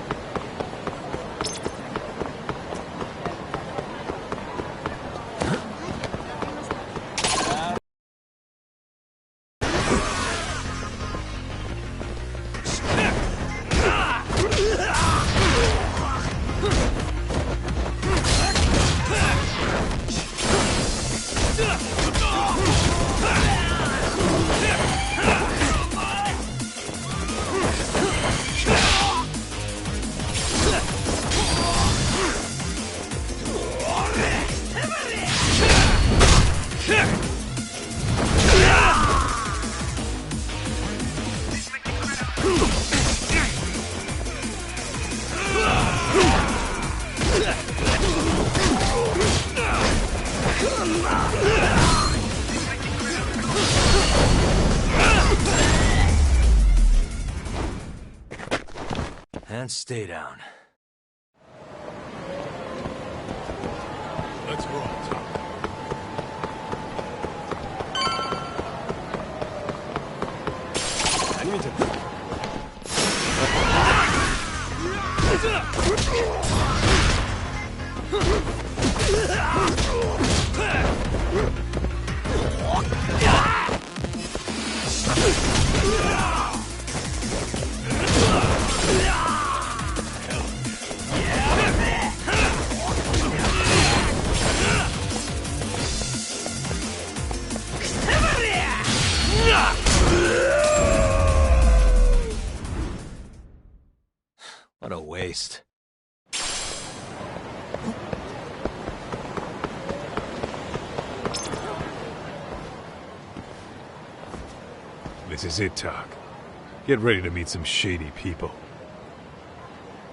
And stay down. Let's roll, Tom. What a waste. This is it, Talk. Get ready to meet some shady people.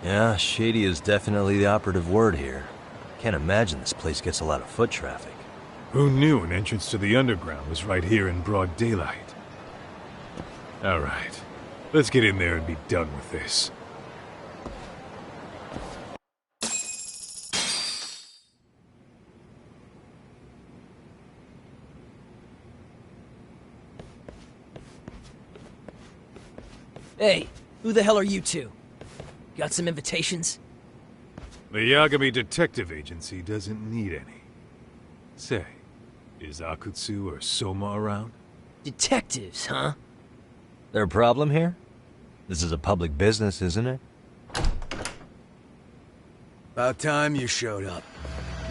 Yeah, shady is definitely the operative word here. Can't imagine this place gets a lot of foot traffic. Who knew an entrance to the underground was right here in broad daylight? All right, let's get in there and be done with this. Hey, who the hell are you two? Got some invitations? The Yagami Detective Agency doesn't need any. Say, is Akutsu or Soma around? Detectives, huh? There a problem here? This is a public business, isn't it? About time you showed up.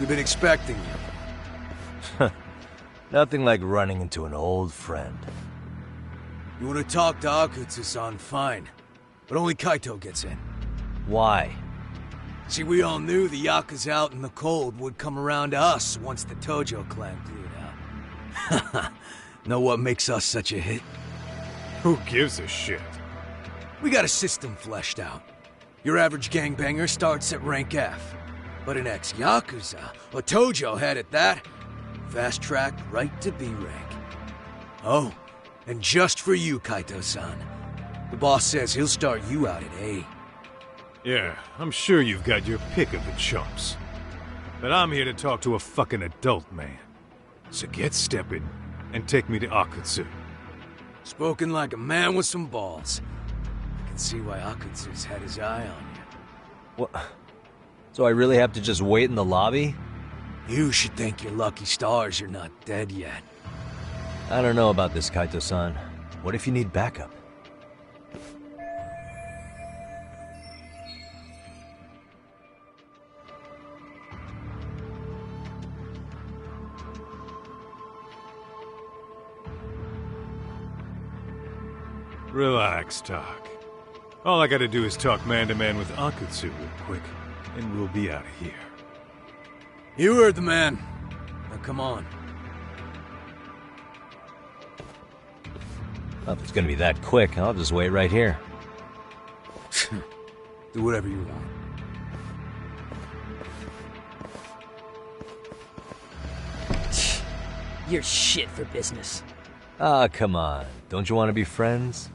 We've been expecting you. Nothing like running into an old friend. You want to talk to Akutsu-san, fine. But only Kaito gets in. Why? See, we all knew the Yakuza out in the cold would come around to us once the Tojo clan cleared out. Know what makes us such a hit? Who gives a shit? We got a system fleshed out. Your average gangbanger starts at rank F. But an ex-Yakuza, or Tojo head at that, fast track right to B rank. Oh, and just for you, Kaito-san. The boss says he'll start you out at A. Yeah, I'm sure you've got your pick of the chumps. But I'm here to talk to a fucking adult man. So get stepping and take me to Akutsu. Spoken like a man with some balls. I can see why Akutsu's had his eye on you. What? So I really have to just wait in the lobby? You should thank your lucky stars you're not dead yet. I don't know about this, Kaito-san. What if you need backup? Relax, Doc. All I gotta do is talk man-to-man with Akutsu real quick, and we'll be out of here. You heard the man. Now come on. Well, if it's gonna be that quick, I'll just wait right here. Do whatever you want. You're shit for business. Ah, come on. Don't you want to be friends?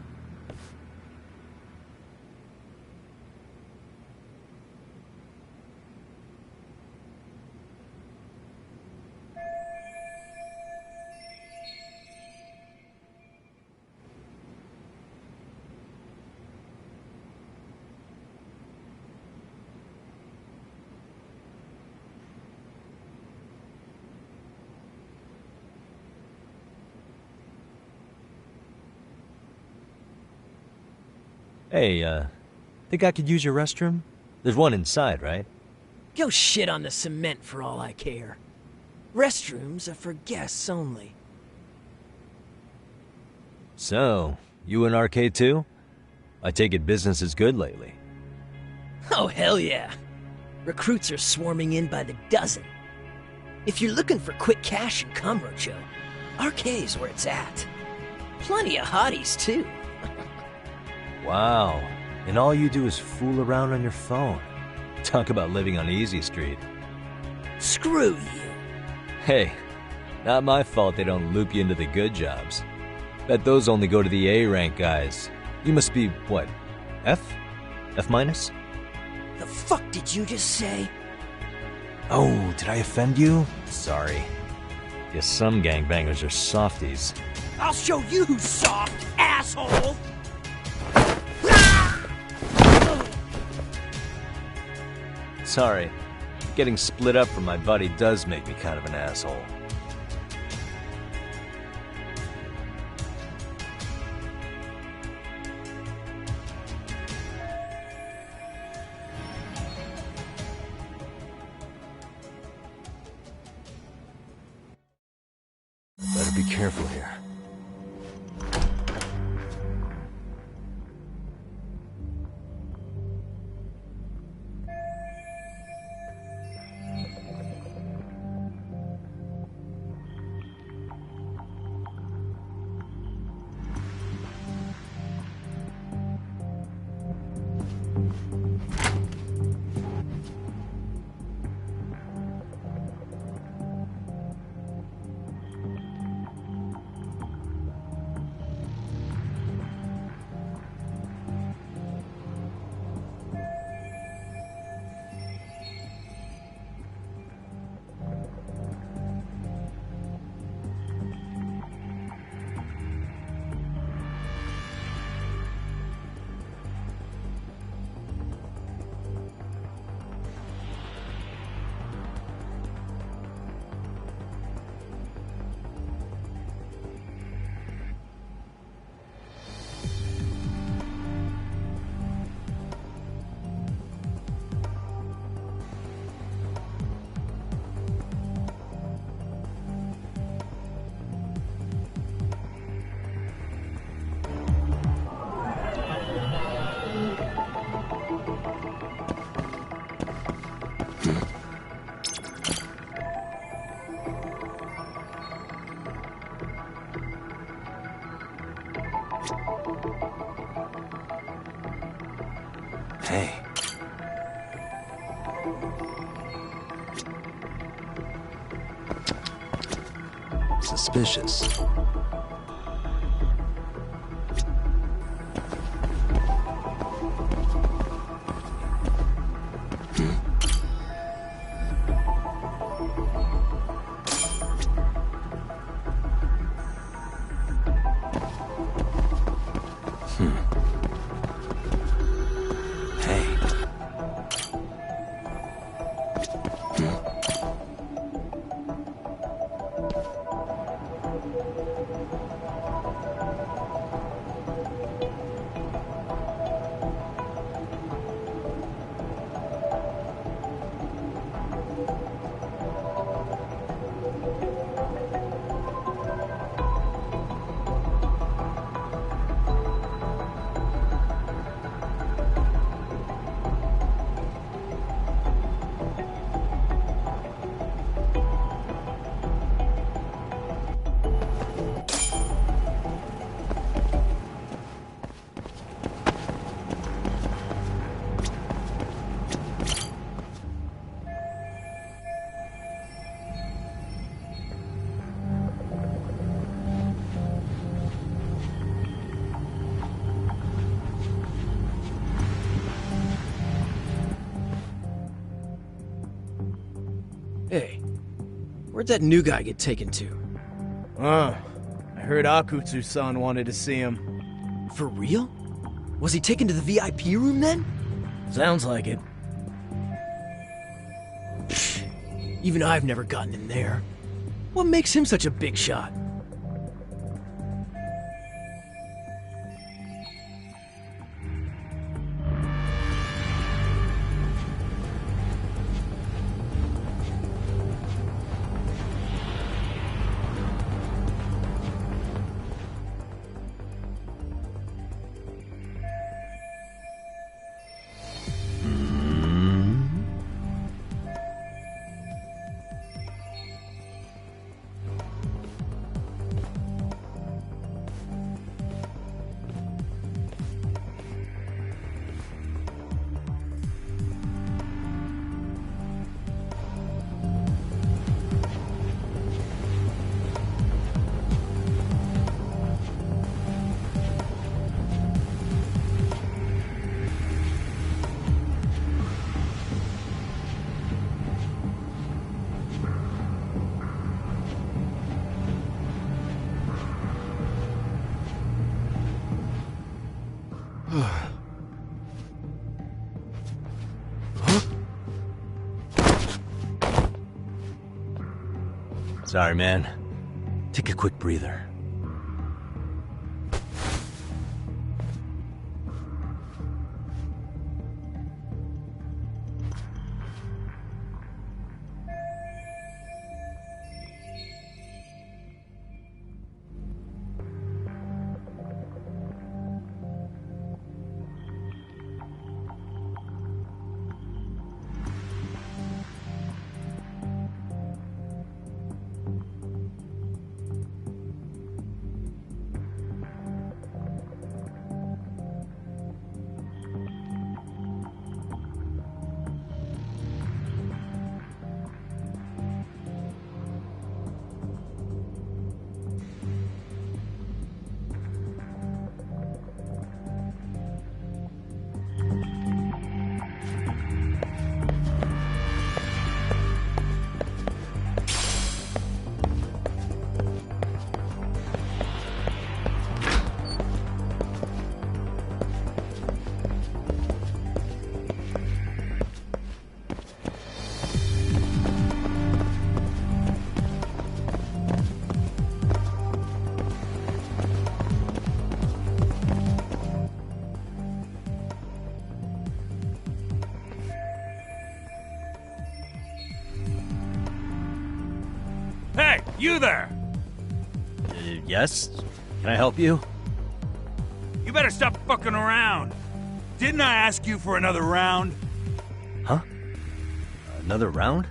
Hey, think I could use your restroom? There's one inside, right? Go shit on the cement for all I care. Restrooms are for guests only. So, you in Arcade too? I take it business is good lately. Oh, hell yeah. Recruits are swarming in by the dozen. If you're looking for quick cash in Kamurocho, Arcade's where it's at. Plenty of hotties, too. Wow. And all you do is fool around on your phone. Talk about living on Easy Street. Screw you. Hey, not my fault they don't loop you into the good jobs. Bet those only go to the A-rank guys. You must be, what, F? F minus? The fuck did you just say? Oh, did I offend you? Sorry. Guess some gangbangers are softies. I'll show you who's soft, asshole! Sorry. Getting split up from my buddy does make me kind of an asshole. Better be careful here. Hey. Suspicious. Where'd that new guy get taken to? I heard Akutsu-san wanted to see him. For real? Was he taken to the VIP room then? Sounds like it. Even I've never gotten in there. What makes him such a big shot? Sorry, man. Take a quick breather. Hey, you there! Yes? Can I help you? You better stop fucking around! Didn't I ask you for another round? Huh? Another round?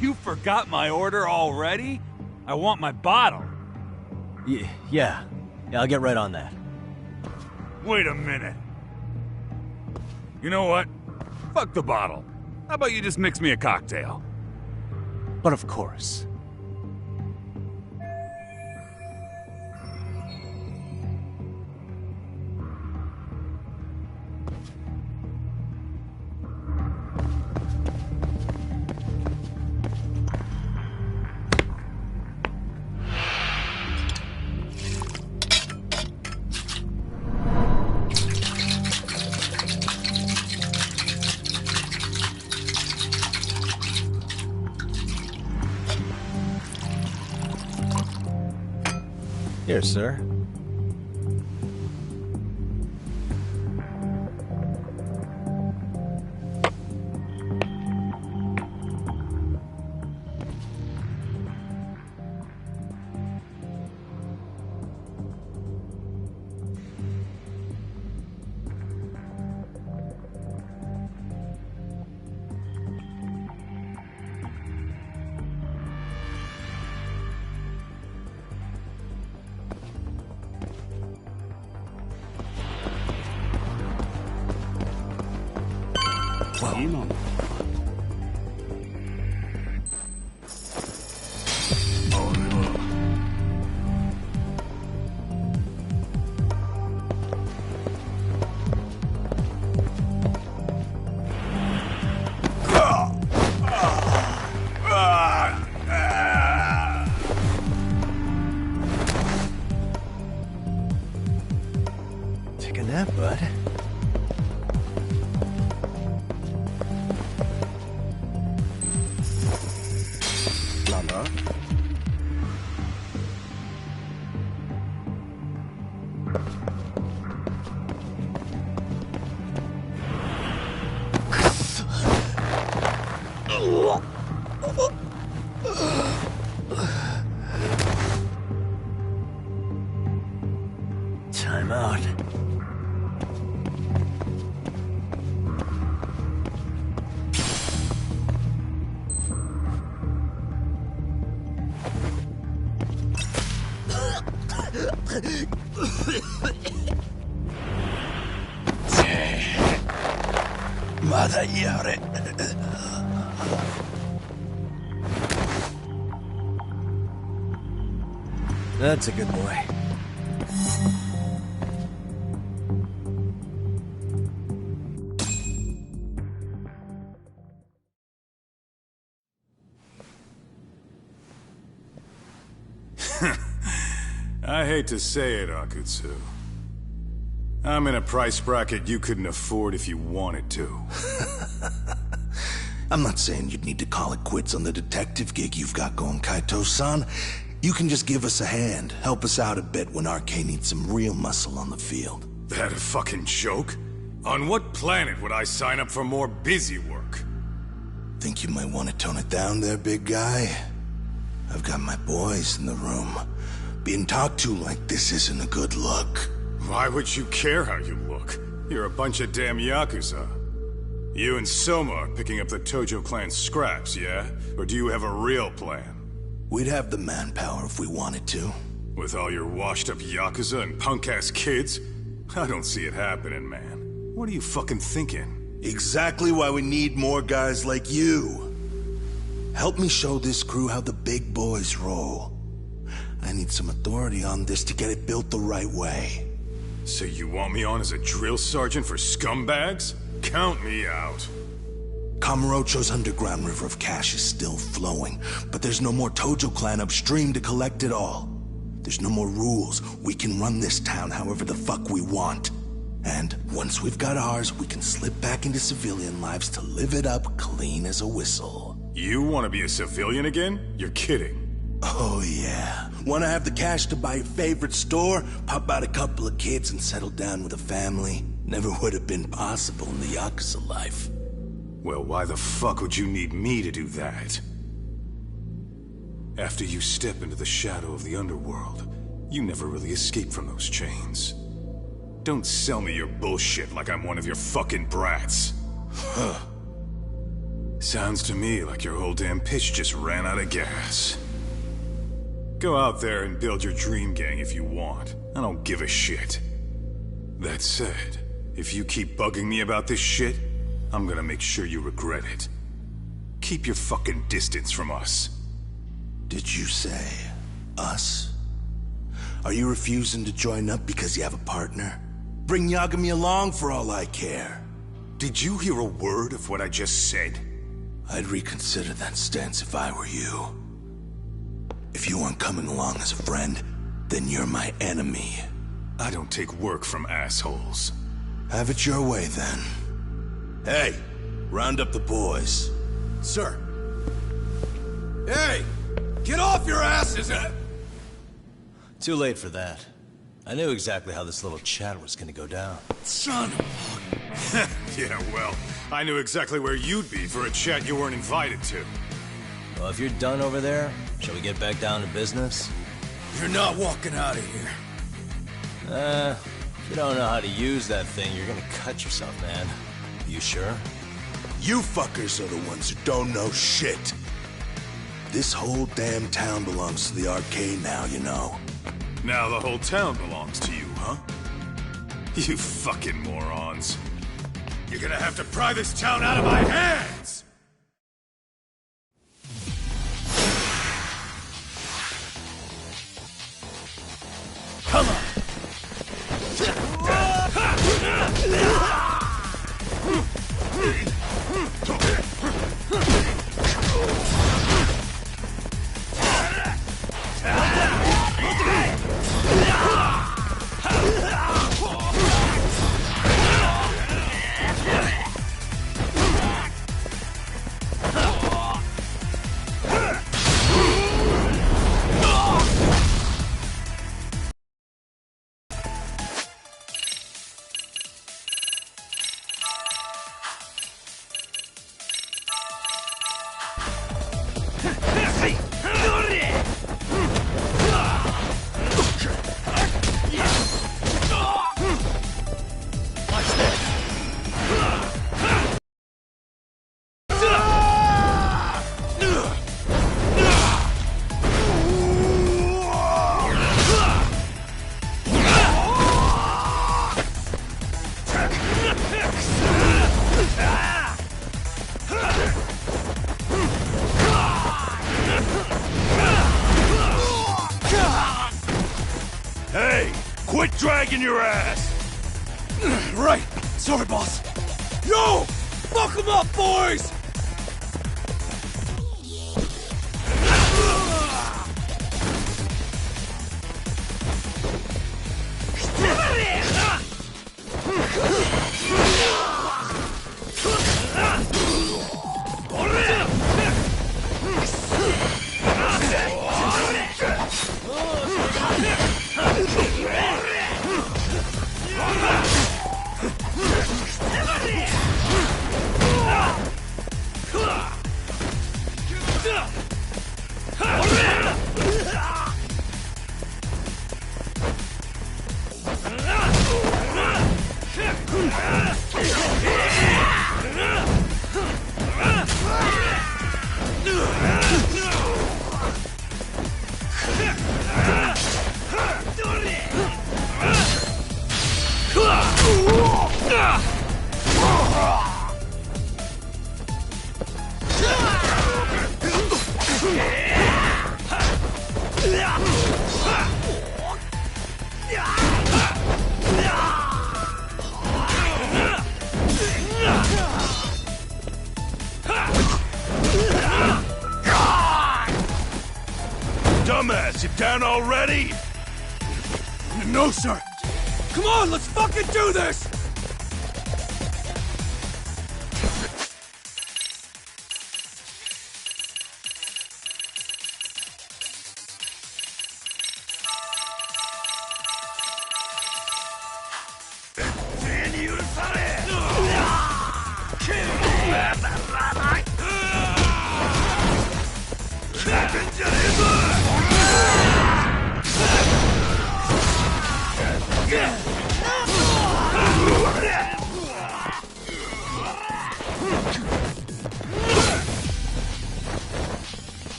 You forgot my order already? I want my bottle. Yeah, I'll get right on that. Wait a minute. You know what? Fuck the bottle. How about you just mix me a cocktail? But of course. Here, sir. Take a nap, bud. Mama? Time out. That's a good boy. I hate to say it, Akutsu. I'm in a price bracket you couldn't afford if you wanted to. I'm not saying you'd need to call it quits on the detective gig you've got going, Kaito-san. You can just give us a hand, help us out a bit when Arcane needs some real muscle on the field. That a fucking joke? On what planet would I sign up for more busy work? Think you might want to tone it down there, big guy? I've got my boys in the room. Being talked to like this isn't a good look. Why would you care how you look? You're a bunch of damn Yakuza. You and Soma are picking up the Tojo clan's scraps, yeah? Or do you have a real plan? We'd have the manpower if we wanted to. With all your washed-up Yakuza and punk-ass kids? I don't see it happening, man. What are you fucking thinking? Exactly why we need more guys like you. Help me show this crew how the big boys roll. I need some authority on this to get it built the right way. So you want me on as a drill sergeant for scumbags? Count me out. Kamurocho's underground river of cash is still flowing, but there's no more Tojo clan upstream to collect it all. There's no more rules. We can run this town however the fuck we want. And once we've got ours, we can slip back into civilian lives to live it up clean as a whistle. You want to be a civilian again? You're kidding. Oh yeah. Want to have the cash to buy your favorite store, pop out a couple of kids and settle down with a family? Never would have been possible in the Yakuza life. Well, why the fuck would you need me to do that? After you step into the shadow of the underworld, you never really escape from those chains. Don't sell me your bullshit like I'm one of your fucking brats. Huh. Sounds to me like your whole damn pitch just ran out of gas. Go out there and build your dream gang if you want. I don't give a shit. That said, if you keep bugging me about this shit, I'm gonna make sure you regret it. Keep your fucking distance from us. Did you say us? Are you refusing to join up because you have a partner? Bring Yagami along for all I care. Did you hear a word of what I just said? I'd reconsider that stance if I were you. If you aren't coming along as a friend, then you're my enemy. I don't take work from assholes. Have it your way, then. Hey, round up the boys. Sir. Hey! Get off your asses! Too late for that. I knew exactly how this little chat was gonna go down. Son of Yeah, well, I knew exactly where you'd be for a chat you weren't invited to. Well, if you're done over there, shall we get back down to business? You're not walking out of here. If you don't know how to use that thing, you're gonna cut yourself, man. You sure? You fuckers are the ones who don't know shit. This whole damn town belongs to the Arcane now, you know. Now the whole town belongs to you, huh? You fucking morons. You're gonna have to pry this town out of my hands! Come on! like dragging your ass! Right! Sorry, boss! Yo! Fuck 'em up, boys! Dumbass, you down already? No, sir! Come on, let's fucking do this!